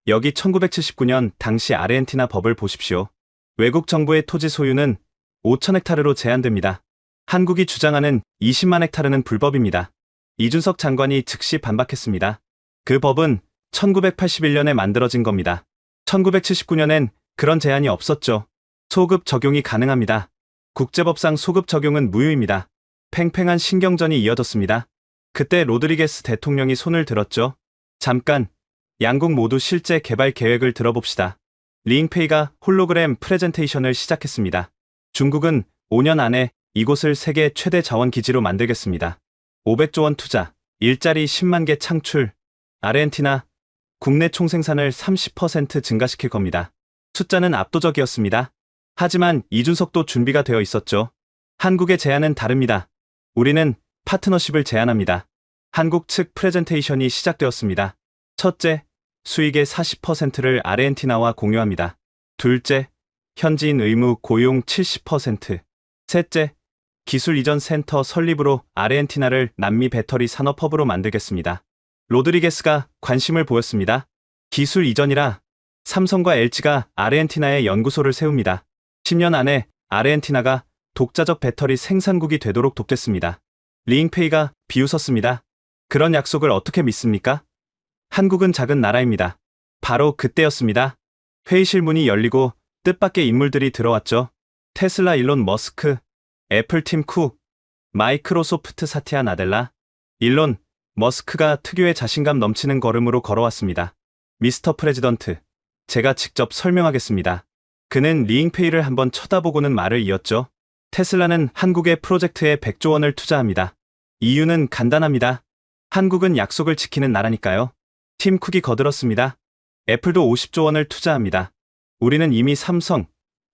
여기 1979년 당시 아르헨티나 법을 보십시오. 외국 정부의 토지 소유는 5,000헥타르로 제한됩니다. 한국이 주장하는 20만 헥타르는 불법입니다. 이준석 장관이 즉시 반박했습니다. 그 법은 1981년에 만들어진 겁니다. 1979년엔 그런 제한이 없었죠. 소급 적용이 가능합니다. 국제법상 소급 적용은 무효입니다. 팽팽한 신경전이 이어졌습니다. 그때 로드리게스 대통령이 손을 들었죠. 잠깐, 양국 모두 실제 개발 계획을 들어봅시다. 리잉페이가 홀로그램 프레젠테이션을 시작했습니다. 중국은 5년 안에 이곳을 세계 최대 자원 기지로 만들겠습니다. 500조 원 투자, 일자리 10만 개 창출. 아르헨티나, 국내 총생산을 30% 증가시킬 겁니다. 숫자는 압도적이었습니다. 하지만 이준석도 준비가 되어 있었죠. 한국의 제안은 다릅니다. 우리는 파트너십을 제안합니다. 한국 측 프레젠테이션이 시작되었습니다. 첫째, 수익의 40%를 아르헨티나와 공유합니다. 둘째, 현지인 의무 고용 70%. 셋째, 기술 이전 센터 설립으로 아르헨티나를 남미 배터리 산업허브로 만들겠습니다. 로드리게스가 관심을 보였습니다. 기술 이전이라 삼성과 LG가 아르헨티나에 연구소를 세웁니다. 10년 안에 아르헨티나가 독자적 배터리 생산국이 되도록 돕겠습니다. 리잉페이가 비웃었습니다. 그런 약속을 어떻게 믿습니까? 한국은 작은 나라입니다. 바로 그때였습니다. 회의실 문이 열리고 뜻밖의 인물들이 들어왔죠. 테슬라 일론 머스크, 애플팀 쿡, 마이크로소프트 사티아 나델라. 일론 머스크가 특유의 자신감 넘치는 걸음으로 걸어왔습니다. 미스터 프레지던트, 제가 직접 설명하겠습니다. 그는 리잉페이를 한번 쳐다보고는 말을 이었죠. 테슬라는 한국의 프로젝트에 100조 원을 투자합니다. 이유는 간단합니다. 한국은 약속을 지키는 나라니까요. 팀 쿡이 거들었습니다. 애플도 50조 원을 투자합니다. 우리는 이미 삼성,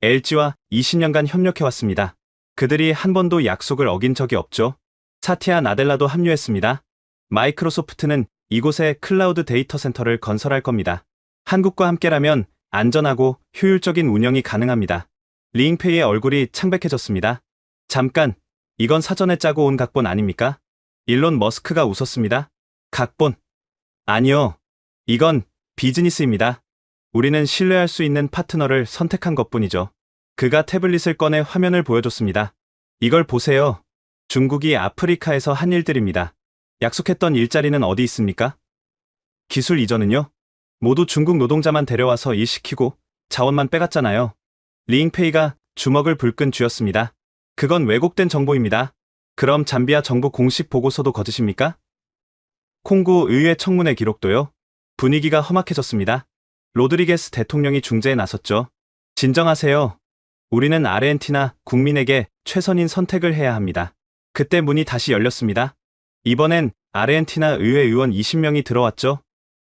LG와 20년간 협력해왔습니다. 그들이 한 번도 약속을 어긴 적이 없죠. 사티아 나델라도 합류했습니다. 마이크로소프트는 이곳에 클라우드 데이터 센터를 건설할 겁니다. 한국과 함께라면 안전하고 효율적인 운영이 가능합니다. 리잉페이의 얼굴이 창백해졌습니다. 잠깐, 이건 사전에 짜고 온 각본 아닙니까? 일론 머스크가 웃었습니다. 각본? 아니요. 이건 비즈니스입니다. 우리는 신뢰할 수 있는 파트너를 선택한 것뿐이죠. 그가 태블릿을 꺼내 화면을 보여줬습니다. 이걸 보세요. 중국이 아프리카에서 한 일들입니다. 약속했던 일자리는 어디 있습니까? 기술 이전은요? 모두 중국 노동자만 데려와서 일시키고 자원만 빼갔잖아요. 리잉페이가 주먹을 불끈 쥐었습니다. 그건 왜곡된 정보입니다. 그럼 잠비아 정부 공식 보고서도 거짓입니까? 콩고 의회 청문회 기록도요? 분위기가 험악해졌습니다. 로드리게스 대통령이 중재에 나섰죠. 진정하세요. 우리는 아르헨티나 국민에게 최선인 선택을 해야 합니다. 그때 문이 다시 열렸습니다. 이번엔 아르헨티나 의회 의원 20명이 들어왔죠.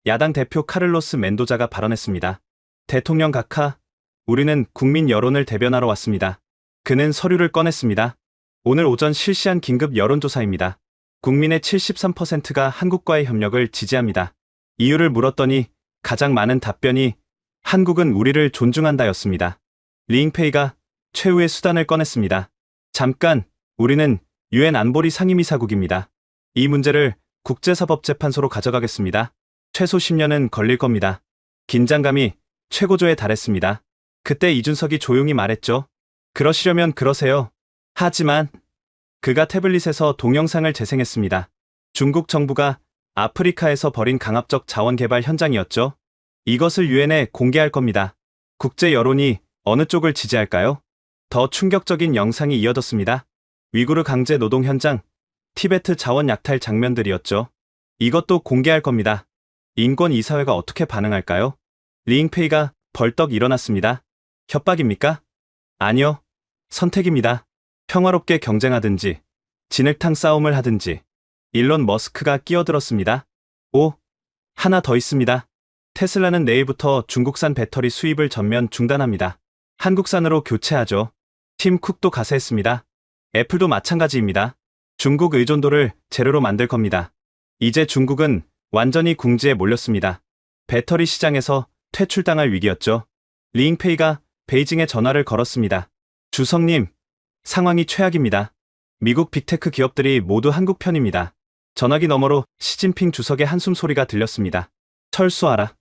야당 대표 카를로스 멘도자가 발언했습니다. 대통령 각하, 우리는 국민 여론을 대변하러 왔습니다. 그는 서류를 꺼냈습니다. 오늘 오전 실시한 긴급 여론조사입니다. 국민의 73%가 한국과의 협력을 지지합니다. 이유를 물었더니 가장 많은 답변이 한국은 우리를 존중한다였습니다. 리잉페이가 최후의 수단을 꺼냈습니다. 잠깐, 우리는 유엔 안보리 상임이사국입니다. 이 문제를 국제사법재판소로 가져가겠습니다. 최소 10년은 걸릴 겁니다. 긴장감이 최고조에 달했습니다. 그때 이준석이 조용히 말했죠. 그러시려면 그러세요. 하지만 그가 태블릿에서 동영상을 재생했습니다. 중국 정부가 아프리카에서 벌인 강압적 자원 개발 현장이었죠. 이것을 유엔에 공개할 겁니다. 국제 여론이 어느 쪽을 지지할까요? 더 충격적인 영상이 이어졌습니다. 위구르 강제 노동 현장, 티베트 자원 약탈 장면들이었죠. 이것도 공개할 겁니다. 인권 이사회가 어떻게 반응할까요? 리잉페이가 벌떡 일어났습니다. 협박입니까? 아니요. 선택입니다. 평화롭게 경쟁하든지 진흙탕 싸움을 하든지. 일론 머스크가 끼어들었습니다. 오, 하나 더 있습니다. 테슬라는 내일부터 중국산 배터리 수입을 전면 중단합니다. 한국산으로 교체하죠. 팀 쿡도 가세했습니다. 애플도 마찬가지입니다. 중국 의존도를 제로로 만들 겁니다. 이제 중국은 완전히 궁지에 몰렸습니다. 배터리 시장에서 퇴출당할 위기였죠. 리잉페이가 베이징에 전화를 걸었습니다. 주성님, 상황이 최악입니다. 미국 빅테크 기업들이 모두 한국 편입니다. 전화기 너머로 시진핑 주석의 한숨 소리가 들렸습니다. 철수하라.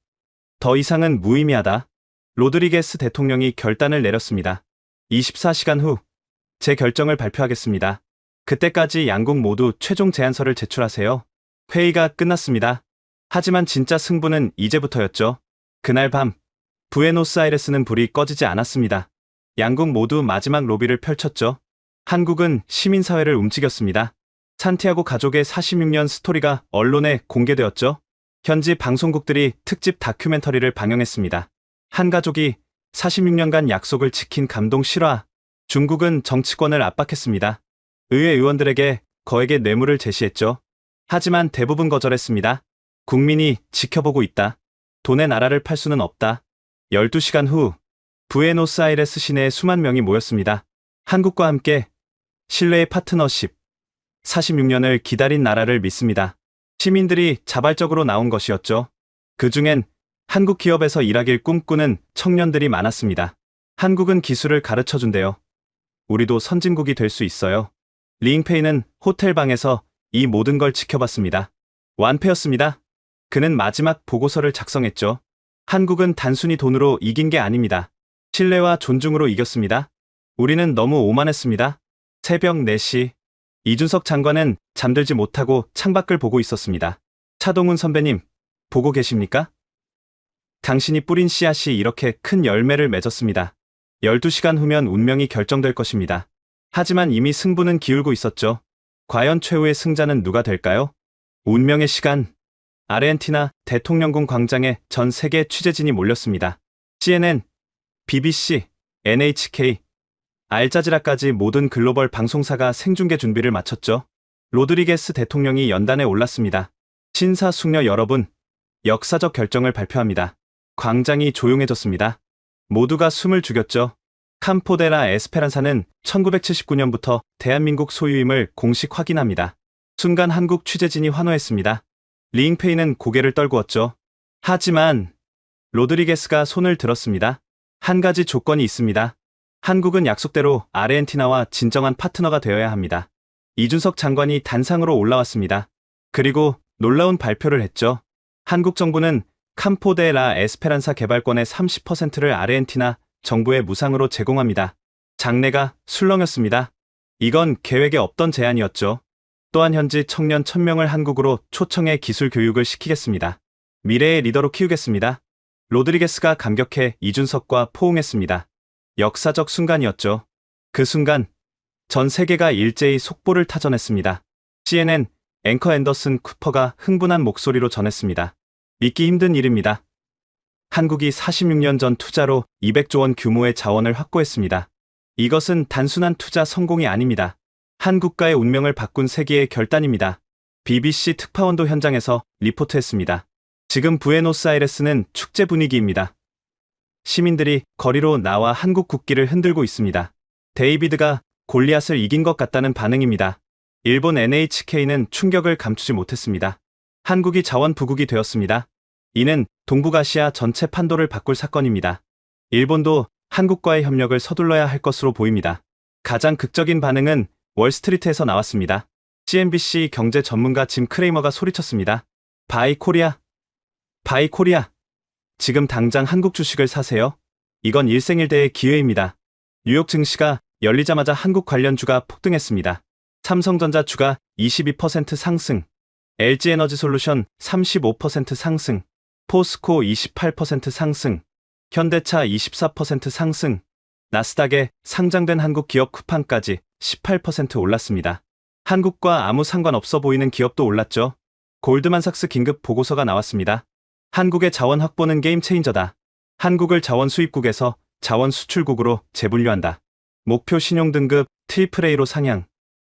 더 이상은 무의미하다. 로드리게스 대통령이 결단을 내렸습니다. 24시간 후 제 결정을 발표하겠습니다. 그때까지 양국 모두 최종 제안서를 제출하세요. 회의가 끝났습니다. 하지만 진짜 승부는 이제부터였죠. 그날 밤 부에노스아이레스는 불이 꺼지지 않았습니다. 양국 모두 마지막 로비를 펼쳤죠. 한국은 시민사회를 움직였습니다. 산티아고 가족의 46년 스토리가 언론에 공개되었죠. 현지 방송국들이 특집 다큐멘터리를 방영했습니다. 한 가족이 46년간 약속을 지킨 감동 실화. 중국은 정치권을 압박했습니다. 의회 의원들에게 거액의 뇌물을 제시했죠. 하지만 대부분 거절했습니다. 국민이 지켜보고 있다. 돈의 나라를 팔 수는 없다. 12시간 후 부에노스아이레스 시내에 수만 명이 모였습니다. 한국과 함께 신뢰의 파트너십. 46년을 기다린 나라를 믿습니다. 시민들이 자발적으로 나온 것이었죠. 그중엔 한국 기업에서 일하길 꿈꾸는 청년들이 많았습니다. 한국은 기술을 가르쳐준대요. 우리도 선진국이 될 수 있어요. 리잉페이는 호텔 방에서 이 모든 걸 지켜봤습니다. 완패였습니다. 그는 마지막 보고서를 작성했죠. 한국은 단순히 돈으로 이긴 게 아닙니다. 신뢰와 존중으로 이겼습니다. 우리는 너무 오만했습니다. 새벽 4시. 이준석 장관은 잠들지 못하고 창밖을 보고 있었습니다. 차동훈 선배님, 보고 계십니까? 당신이 뿌린 씨앗이 이렇게 큰 열매를 맺었습니다. 12시간 후면 운명이 결정될 것입니다. 하지만 이미 승부는 기울고 있었죠. 과연 최후의 승자는 누가 될까요? 운명의 시간. 아르헨티나 대통령궁 광장에 전 세계 취재진이 몰렸습니다. CNN, BBC, NHK, 알자지라까지 모든 글로벌 방송사가 생중계 준비를 마쳤죠. 로드리게스 대통령이 연단에 올랐습니다. 신사숙녀 여러분, 역사적 결정을 발표합니다. 광장이 조용해졌습니다. 모두가 숨을 죽였죠. 캄포데라 에스페란사는 1979년부터 대한민국 소유임을 공식 확인합니다. 순간 한국 취재진이 환호했습니다. 리잉페이는 고개를 떨구었죠. 하지만 로드리게스가 손을 들었습니다. 한 가지 조건이 있습니다. 한국은 약속대로 아르헨티나와 진정한 파트너가 되어야 합니다. 이준석 장관이 단상으로 올라왔습니다. 그리고 놀라운 발표를 했죠. 한국 정부는 캄포데라 에스페란사 개발권의 30%를 아르헨티나 정부에 무상으로 제공합니다. 장내가 술렁였습니다. 이건 계획에 없던 제안이었죠. 또한 현지 청년 1000명을 한국으로 초청해 기술 교육을 시키겠습니다. 미래의 리더로 키우겠습니다. 로드리게스가 감격해 이준석과 포옹했습니다. 역사적 순간이었죠. 그 순간 전 세계가 일제히 속보를 타전했습니다. CNN 앵커 앤더슨 쿠퍼가 흥분한 목소리로 전했습니다. 믿기 힘든 일입니다. 한국이 46년 전 투자로 200조 원 규모의 자원을 확보했습니다. 이것은 단순한 투자 성공이 아닙니다. 한 국가의 운명을 바꾼 세기의 결단입니다. BBC 특파원도 현장에서 리포트했습니다. 지금 부에노스아이레스는 축제 분위기입니다. 시민들이 거리로 나와 한국 국기를 흔들고 있습니다. 데이비드가 골리앗을 이긴 것 같다는 반응입니다. 일본 NHK는 충격을 감추지 못했습니다. 한국이 자원 부국이 되었습니다. 이는 동북아시아 전체 판도를 바꿀 사건입니다. 일본도 한국과의 협력을 서둘러야 할 것으로 보입니다. 가장 극적인 반응은 월스트리트에서 나왔습니다. CNBC 경제 전문가 짐 크레이머가 소리쳤습니다. 바이 코리아. 바이 코리아. 지금 당장 한국 주식을 사세요. 이건 일생일대의 기회입니다. 뉴욕 증시가 열리자마자 한국 관련주가 폭등했습니다. 삼성전자 주가 22% 상승, LG에너지솔루션 35% 상승, 포스코 28% 상승, 현대차 24% 상승, 나스닥에 상장된 한국 기업 쿠팡까지 18% 올랐습니다. 한국과 아무 상관없어 보이는 기업도 올랐죠. 골드만삭스 긴급 보고서가 나왔습니다. 한국의 자원 확보는 게임 체인저다. 한국을 자원 수입국에서 자원 수출국으로 재분류한다. 목표 신용 등급 AAA로 상향.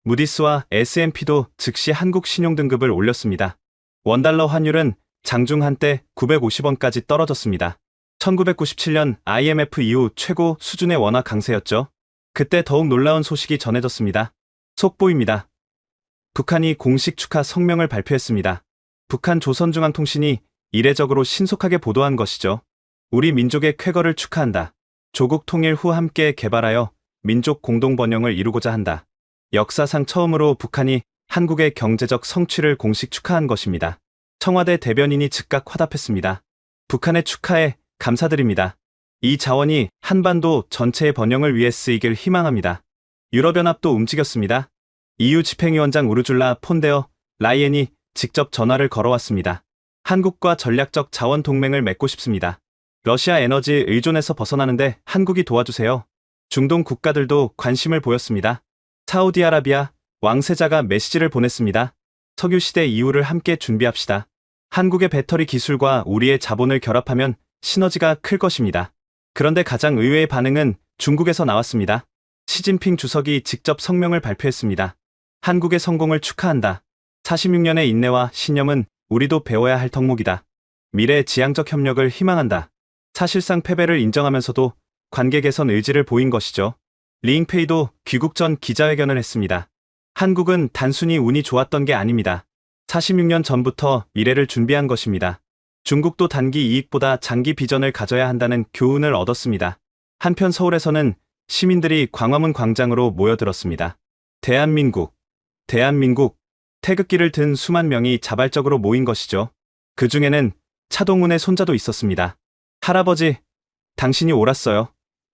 무디스와 S&P도 즉시 한국 신용 등급을 올렸습니다. 원달러 환율은 장중 한때 950원까지 떨어졌습니다. 1997년 IMF 이후 최고 수준의 원화 강세였죠. 그때 더욱 놀라운 소식이 전해졌습니다. 속보입니다. 북한이 공식 축하 성명을 발표했습니다. 북한 조선중앙통신이 이례적으로 신속하게 보도한 것이죠. 우리 민족의 쾌거를 축하한다. 조국 통일 후 함께 개발하여 민족 공동 번영을 이루고자 한다. 역사상 처음으로 북한이 한국의 경제적 성취를 공식 축하한 것입니다. 청와대 대변인이 즉각 화답했습니다. 북한의 축하에 감사드립니다. 이 자원이 한반도 전체의 번영을 위해 쓰이길 희망합니다. 유럽연합도 움직였습니다. EU 집행위원장 우르줄라 폰데어 라이엔이 직접 전화를 걸어왔습니다. 한국과 전략적 자원 동맹을 맺고 싶습니다. 러시아 에너지 의존에서 벗어나는데 한국이 도와주세요. 중동 국가들도 관심을 보였습니다. 사우디아라비아 왕세자가 메시지를 보냈습니다. 석유시대 이후를 함께 준비합시다. 한국의 배터리 기술과 우리의 자본을 결합하면 시너지가 클 것입니다. 그런데 가장 의외의 반응은 중국에서 나왔습니다. 시진핑 주석이 직접 성명을 발표했습니다. 한국의 성공을 축하한다. 46년의 인내와 신념은 우리도 배워야 할 덕목이다. 미래 지향적 협력을 희망한다. 사실상 패배를 인정하면서도 관계 개선 의지를 보인 것이죠. 리잉페이도 귀국 전 기자회견을 했습니다. 한국은 단순히 운이 좋았던 게 아닙니다. 46년 전부터 미래를 준비한 것입니다. 중국도 단기 이익보다 장기 비전을 가져야 한다는 교훈을 얻었습니다. 한편 서울에서는 시민들이 광화문 광장으로 모여들었습니다. 대한민국, 대한민국, 태극기를 든 수만 명이 자발적으로 모인 것이죠. 그 중에는 차동훈의 손자도 있었습니다. 할아버지, 당신이 옳았어요.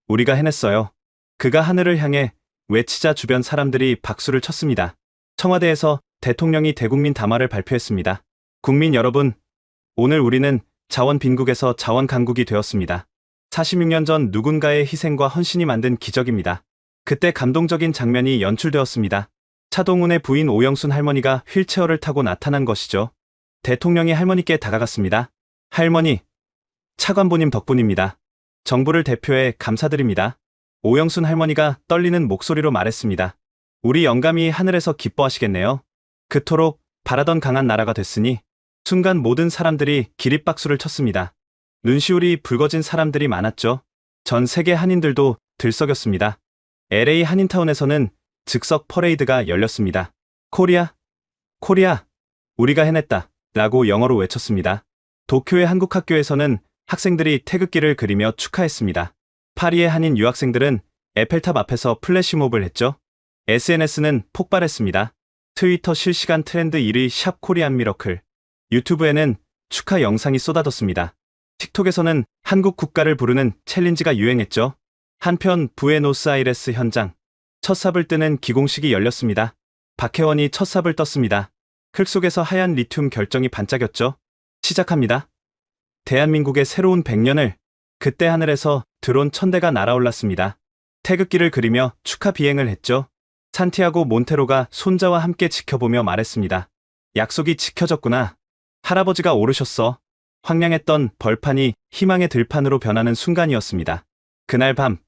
우리가 해냈어요. 그가 하늘을 향해 외치자 주변 사람들이 박수를 쳤습니다. 청와대에서 대통령이 대국민 담화를 발표했습니다. 국민 여러분, 오늘 우리는 자원 빈국에서 자원 강국이 되었습니다. 46년 전 누군가의 희생과 헌신이 만든 기적입니다. 그때 감동적인 장면이 연출되었습니다. 차동훈의 부인 오영순 할머니가 휠체어를 타고 나타난 것이죠. 대통령이 할머니께 다가갔습니다. 할머니, 차관보님 덕분입니다. 정부를 대표해 감사드립니다. 오영순 할머니가 떨리는 목소리로 말했습니다. 우리 영감이 하늘에서 기뻐하시겠네요. 그토록 바라던 강한 나라가 됐으니. 순간 모든 사람들이 기립박수를 쳤습니다. 눈시울이 붉어진 사람들이 많았죠. 전 세계 한인들도 들썩였습니다. LA 한인타운에서는 즉석 퍼레이드가 열렸습니다. 코리아, 코리아, 우리가 해냈다 라고 영어로 외쳤습니다. 도쿄의 한국 학교에서는 학생들이 태극기를 그리며 축하했습니다. 파리의 한인 유학생들은 에펠탑 앞에서 플래시몹을 했죠. SNS는 폭발했습니다. 트위터 실시간 트렌드 1위 샵 코리안 미러클, 유튜브에는 축하 영상이 쏟아졌습니다. 틱톡에서는 한국 국가를 부르는 챌린지가 유행했죠. 한편 부에노스아이레스 현장, 첫 삽을 뜨는 기공식이 열렸습니다. 박혜원이 첫 삽을 떴습니다. 흙 속에서 하얀 리튬 결정이 반짝였죠. 시작합니다. 대한민국의 새로운 100년을. 그때 하늘에서 드론 1000대가 날아올랐습니다. 태극기를 그리며 축하 비행을 했죠. 산티아고 몬테로가 손자와 함께 지켜보며 말했습니다. 약속이 지켜졌구나. 할아버지가 오르셨어. 황량했던 벌판이 희망의 들판으로 변하는 순간이었습니다. 그날 밤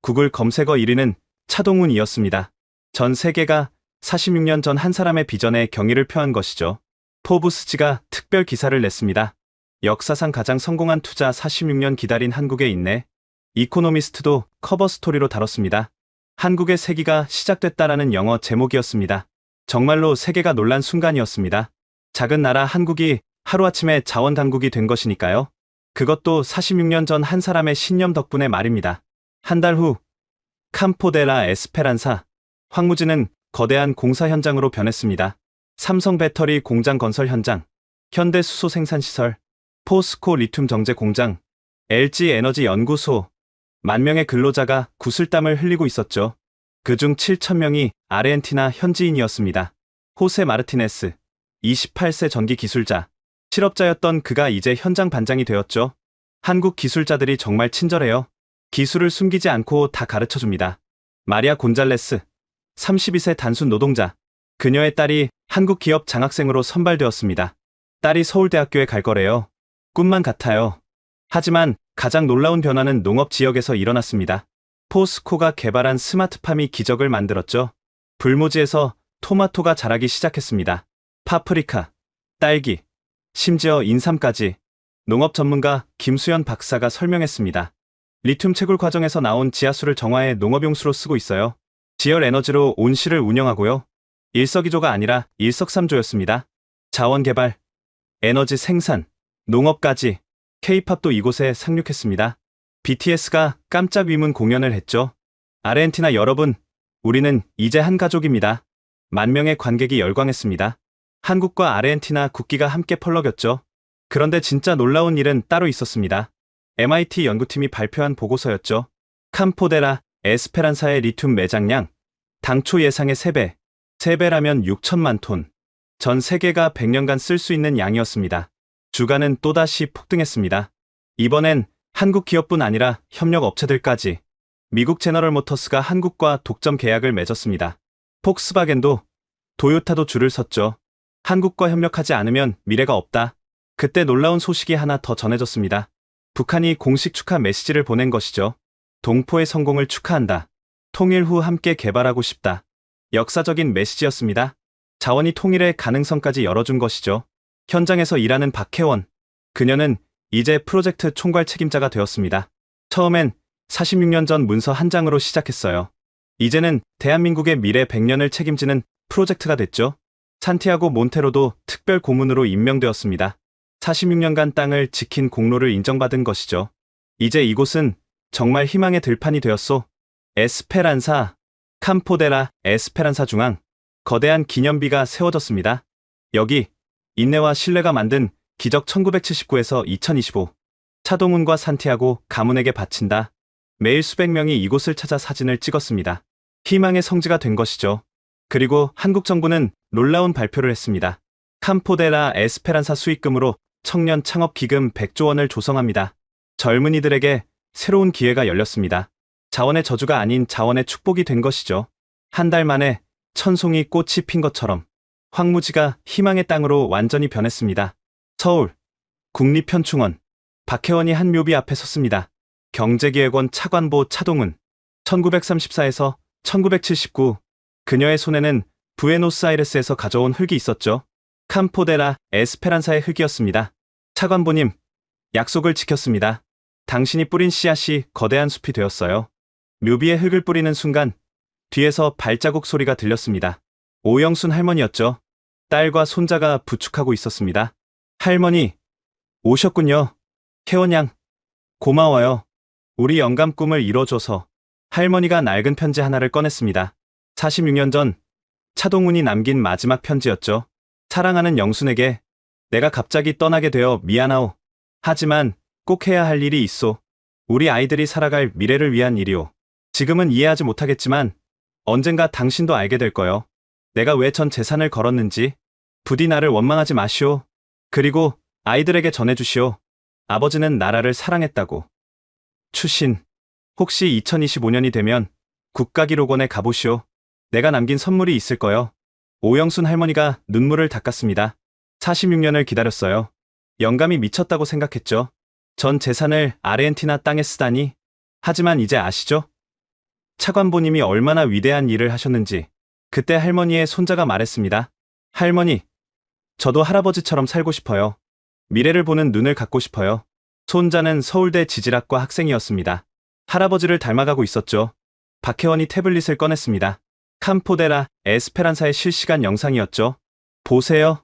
구글 검색어 1위는 차동훈이었습니다. 전 세계가 46년 전 한 사람의 비전에 경의를 표한 것이죠. 포브스지가 특별 기사를 냈습니다. 역사상 가장 성공한 투자 46년 기다린 한국에 있네. 이코노미스트도 커버 스토리로 다뤘습니다. 한국의 세기가 시작됐다라는 영어 제목이었습니다. 정말로 세계가 놀란 순간이었습니다. 작은 나라 한국이 하루아침에 자원 강국이 된 것이니까요. 그것도 46년 전 한 사람의 신념 덕분에 말입니다. 한 달 후, 캄포데라 에스페란사, 황무지는 거대한 공사 현장으로 변했습니다. 삼성 배터리 공장 건설 현장, 현대 수소 생산시설, 포스코 리튬 정제 공장, LG 에너지 연구소, 만 명의 근로자가 구슬땀을 흘리고 있었죠. 그중 7,000명이 아르헨티나 현지인이었습니다. 호세 마르티네스, 28세 전기 기술자, 실업자였던 그가 이제 현장 반장이 되었죠. 한국 기술자들이 정말 친절해요. 기술을 숨기지 않고 다 가르쳐줍니다. 마리아 곤잘레스, 32세 단순 노동자. 그녀의 딸이 한국 기업 장학생으로 선발되었습니다. 딸이 서울대학교에 갈 거래요. 꿈만 같아요. 하지만 가장 놀라운 변화는 농업 지역에서 일어났습니다. 포스코가 개발한 스마트팜이 기적을 만들었죠. 불모지에서 토마토가 자라기 시작했습니다. 파프리카, 딸기, 심지어 인삼까지. 농업 전문가 김수연 박사가 설명했습니다. 리튬 채굴 과정에서 나온 지하수를 정화해 농업용수로 쓰고 있어요. 지열 에너지로 온 시를 운영하고요. 일석이조가 아니라 일석삼조였습니다. 자원 개발, 에너지 생산, 농업까지. K-팝도 이곳에 상륙했습니다. BTS가 깜짝 위문 공연을 했죠. 아르헨티나 여러분, 우리는 이제 한 가족입니다. 만 명의 관객이 열광했습니다. 한국과 아르헨티나 국기가 함께 펄럭였죠. 그런데 진짜 놀라운 일은 따로 있었습니다. MIT 연구팀이 발표한 보고서였죠. 캄포데라 에스페란사의 리튬 매장량, 당초 예상의 3배, 3배라면 6천만 톤. 전 세계가 100년간 쓸 수 있는 양이었습니다. 주가는 또다시 폭등했습니다. 이번엔 한국 기업뿐 아니라 협력 업체들까지. 미국 제너럴 모터스가 한국과 독점 계약을 맺었습니다. 폭스바겐도, 도요타도 줄을 섰죠. 한국과 협력하지 않으면 미래가 없다. 그때 놀라운 소식이 하나 더 전해졌습니다. 북한이 공식 축하 메시지를 보낸 것이죠. 동포의 성공을 축하한다. 통일 후 함께 개발하고 싶다. 역사적인 메시지였습니다. 자원이 통일의 가능성까지 열어준 것이죠. 현장에서 일하는 박혜원. 그녀는 이제 프로젝트 총괄 책임자가 되었습니다. 처음엔 46년 전 문서 한 장으로 시작했어요. 이제는 대한민국의 미래 100년을 책임지는 프로젝트가 됐죠. 산티아고 몬테로도 특별 고문으로 임명되었습니다. 46년간 땅을 지킨 공로를 인정받은 것이죠. 이제 이곳은 정말 희망의 들판이 되었소. 에스페란사, 캄포데라 에스페란사 중앙, 거대한 기념비가 세워졌습니다. 여기 인내와 신뢰가 만든 기적 1979에서 2025. 차동훈과 산티아고 가문에게 바친다. 매일 수백 명이 이곳을 찾아 사진을 찍었습니다. 희망의 성지가 된 것이죠. 그리고 한국 정부는 놀라운 발표를 했습니다. 캄포데라 에스페란사 수익금으로 청년 창업 기금 100조 원을 조성합니다. 젊은이들에게 새로운 기회가 열렸습니다. 자원의 저주가 아닌 자원의 축복이 된 것이죠. 한 달 만에 천송이 꽃이 핀 것처럼 황무지가 희망의 땅으로 완전히 변했습니다. 서울 국립현충원 박혜원이 한 묘비 앞에 섰습니다. 경제기획원 차관보 차동은 1934에서 1979 그녀의 손에는 부에노스아이레스에서 가져온 흙이 있었죠. 캄포데라 에스페란사의 흙이었습니다. 차관보님, 약속을 지켰습니다. 당신이 뿌린 씨앗이 거대한 숲이 되었어요. 묘비에 흙을 뿌리는 순간 뒤에서 발자국 소리가 들렸습니다. 오영순 할머니였죠. 딸과 손자가 부축하고 있었습니다. 할머니, 오셨군요. 혜원양, 고마워요. 우리 영감 꿈을 이뤄줘서. 할머니가 낡은 편지 하나를 꺼냈습니다. 46년 전 차동훈이 남긴 마지막 편지였죠. 사랑하는 영순에게 내가 갑자기 떠나게 되어 미안하오. 하지만 꼭 해야 할 일이 있소. 우리 아이들이 살아갈 미래를 위한 일이오. 지금은 이해하지 못하겠지만 언젠가 당신도 알게 될 거요. 내가 왜 전 재산을 걸었는지. 부디 나를 원망하지 마시오. 그리고 아이들에게 전해주시오. 아버지는 나라를 사랑했다고. 추신. 혹시 2025년이 되면 국가기록원에 가보시오. 내가 남긴 선물이 있을 거요. 오영순 할머니가 눈물을 닦았습니다. 46년을 기다렸어요. 영감이 미쳤다고 생각했죠. 전 재산을 아르헨티나 땅에 쓰다니. 하지만 이제 아시죠? 차관보님이 얼마나 위대한 일을 하셨는지. 그때 할머니의 손자가 말했습니다. 할머니, 저도 할아버지처럼 살고 싶어요. 미래를 보는 눈을 갖고 싶어요. 손자는 서울대 지질학과 학생이었습니다. 할아버지를 닮아가고 있었죠. 박혜원이 태블릿을 꺼냈습니다. 캄포데라 에스페란사의 실시간 영상이었죠. 보세요.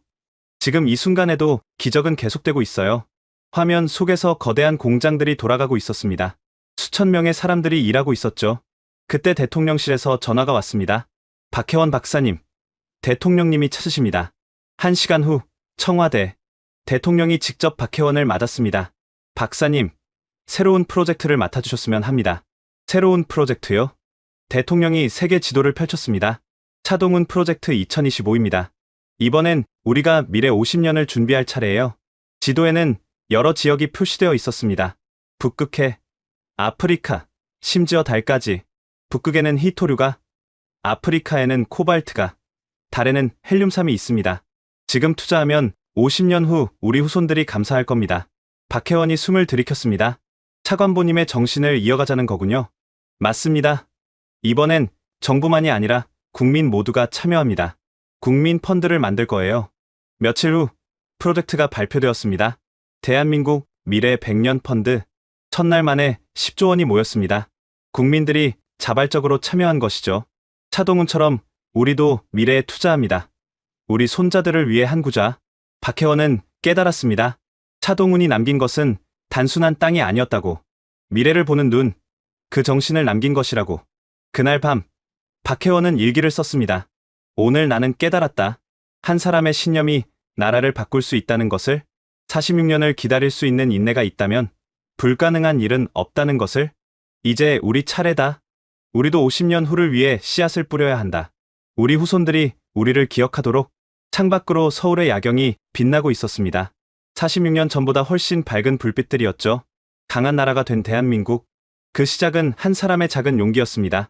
지금 이 순간에도 기적은 계속되고 있어요. 화면 속에서 거대한 공장들이 돌아가고 있었습니다. 수천 명의 사람들이 일하고 있었죠. 그때 대통령실에서 전화가 왔습니다. 박혜원 박사님, 대통령님이 찾으십니다. 1시간 후 청와대. 대통령이 직접 박혜원을 맞았습니다. 박사님, 새로운 프로젝트를 맡아주셨으면 합니다. 새로운 프로젝트요? 대통령이 세계 지도를 펼쳤습니다. 차동훈 프로젝트 2025입니다. 이번엔 우리가 미래 50년을 준비할 차례예요. 지도에는 여러 지역이 표시되어 있었습니다. 북극해, 아프리카, 심지어 달까지. 북극에는 히토류가, 아프리카에는 코발트가, 달에는 헬륨3이 있습니다. 지금 투자하면 50년 후 우리 후손들이 감사할 겁니다. 박혜원이 숨을 들이켰습니다. 차관보님의 정신을 이어가자는 거군요. 맞습니다. 이번엔 정부만이 아니라 국민 모두가 참여합니다. 국민 펀드를 만들 거예요. 며칠 후 프로젝트가 발표되었습니다. 대한민국 미래 100년 펀드. 첫날 만에 10조 원이 모였습니다. 국민들이 자발적으로 참여한 것이죠. 차동훈처럼 우리도 미래에 투자합니다. 우리 손자들을 위해 한 구자. 박혜원은 깨달았습니다. 차동훈이 남긴 것은 단순한 땅이 아니었다고. 미래를 보는 눈, 그 정신을 남긴 것이라고. 그날 밤, 박혜원은 일기를 썼습니다. 오늘 나는 깨달았다. 한 사람의 신념이 나라를 바꿀 수 있다는 것을, 46년을 기다릴 수 있는 인내가 있다면 불가능한 일은 없다는 것을. 이제 우리 차례다. 우리도 50년 후를 위해 씨앗을 뿌려야 한다. 우리 후손들이 우리를 기억하도록. 창밖으로 서울의 야경이 빛나고 있었습니다. 46년 전보다 훨씬 밝은 불빛들이었죠. 강한 나라가 된 대한민국. 그 시작은 한 사람의 작은 용기였습니다.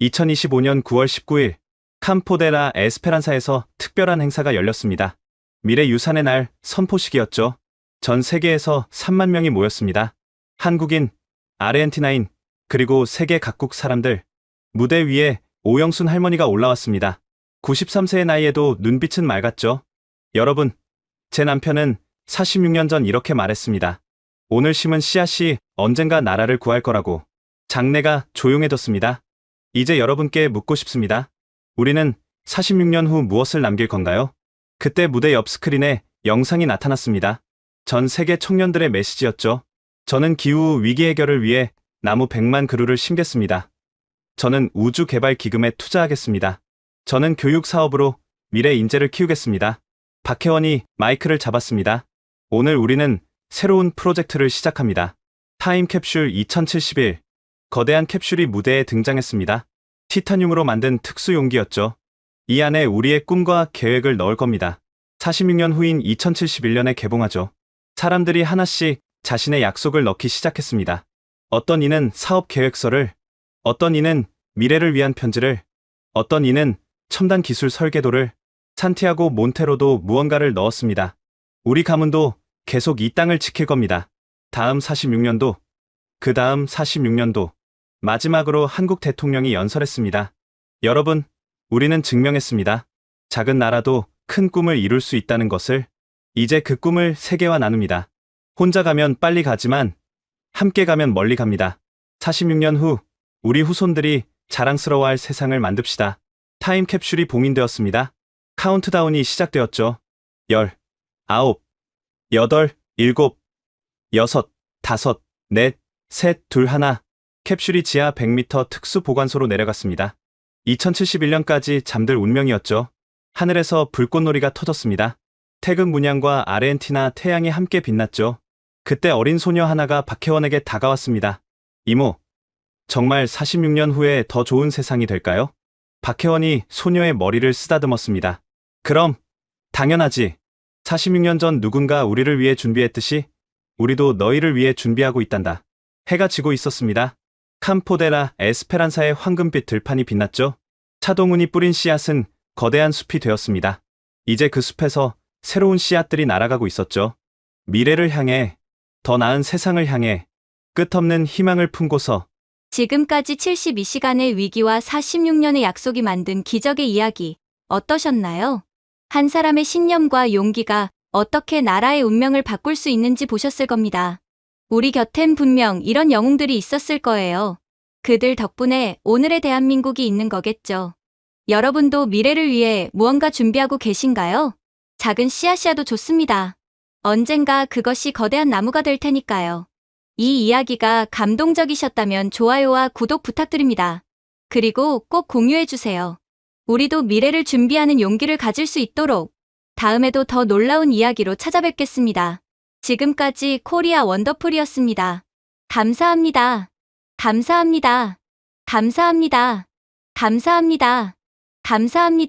2025년 9월 19일 캄포데라 에스페란사에서 특별한 행사가 열렸습니다. 미래 유산의 날 선포식이었죠. 전 세계에서 3만 명이 모였습니다. 한국인, 아르헨티나인, 그리고 세계 각국 사람들. 무대 위에 오영순 할머니가 올라왔습니다. 93세의 나이에도 눈빛은 맑았죠. 여러분, 제 남편은 46년 전 이렇게 말했습니다. 오늘 심은 씨앗이 언젠가 나라를 구할 거라고. 장내가 조용해졌습니다. 이제 여러분께 묻고 싶습니다. 우리는 46년 후 무엇을 남길 건가요? 그때 무대 옆 스크린에 영상이 나타났습니다. 전 세계 청년들의 메시지였죠. 저는 기후 위기 해결을 위해 나무 100만 그루를 심겠습니다. 저는 우주 개발 기금에 투자하겠습니다. 저는 교육 사업으로 미래 인재를 키우겠습니다. 박혜원이 마이크를 잡았습니다. 오늘 우리는 새로운 프로젝트를 시작합니다. 타임캡슐 2071. 거대한 캡슐이 무대에 등장했습니다. 티타늄으로 만든 특수 용기였죠. 이 안에 우리의 꿈과 계획을 넣을 겁니다. 46년 후인 2071년에 개봉하죠. 사람들이 하나씩 자신의 약속을 넣기 시작했습니다. 어떤 이는 사업 계획서를, 어떤 이는 미래를 위한 편지를, 어떤 이는 첨단 기술 설계도를, 산티아고 몬테로도 무언가를 넣었습니다. 우리 가문도 계속 이 땅을 지킬 겁니다. 다음 46년도, 그 다음 46년도, 마지막으로 한국 대통령이 연설했습니다. 여러분, 우리는 증명했습니다. 작은 나라도 큰 꿈을 이룰 수 있다는 것을. 이제 그 꿈을 세계와 나눕니다. 혼자 가면 빨리 가지만 함께 가면 멀리 갑니다. 46년 후 우리 후손들이 자랑스러워할 세상을 만듭시다. 타임캡슐이 봉인되었습니다. 카운트다운이 시작되었죠. 10, 9, 8, 7, 6, 5, 4, 3, 2, 1. 캡슐이 지하 100m 특수 보관소로 내려갔습니다. 2071년까지 잠들 운명이었죠. 하늘에서 불꽃놀이가 터졌습니다. 태극 문양과 아르헨티나 태양이 함께 빛났죠. 그때 어린 소녀 하나가 박혜원에게 다가왔습니다. 이모, 정말 46년 후에 더 좋은 세상이 될까요? 박혜원이 소녀의 머리를 쓰다듬었습니다. 그럼, 당연하지. 46년 전 누군가 우리를 위해 준비했듯이 우리도 너희를 위해 준비하고 있단다. 해가 지고 있었습니다. 캄포데라 에스페란사의 황금빛 들판이 빛났죠. 차동훈이 뿌린 씨앗은 거대한 숲이 되었습니다. 이제 그 숲에서 새로운 씨앗들이 날아가고 있었죠. 미래를 향해, 더 나은 세상을 향해, 끝없는 희망을 품고서. 지금까지 72시간의 위기와 46년의 약속이 만든 기적의 이야기, 어떠셨나요? 한 사람의 신념과 용기가 어떻게 나라의 운명을 바꿀 수 있는지 보셨을 겁니다. 우리 곁엔 분명 이런 영웅들이 있었을 거예요. 그들 덕분에 오늘의 대한민국이 있는 거겠죠. 여러분도 미래를 위해 무언가 준비하고 계신가요? 작은 씨앗이라도 좋습니다. 언젠가 그것이 거대한 나무가 될 테니까요. 이 이야기가 감동적이셨다면 좋아요와 구독 부탁드립니다. 그리고 꼭 공유해주세요. 우리도 미래를 준비하는 용기를 가질 수 있도록 다음에도 더 놀라운 이야기로 찾아뵙겠습니다. 지금까지 코리아 원더풀이었습니다. 감사합니다. 감사합니다. 감사합니다. 감사합니다. 감사합니다.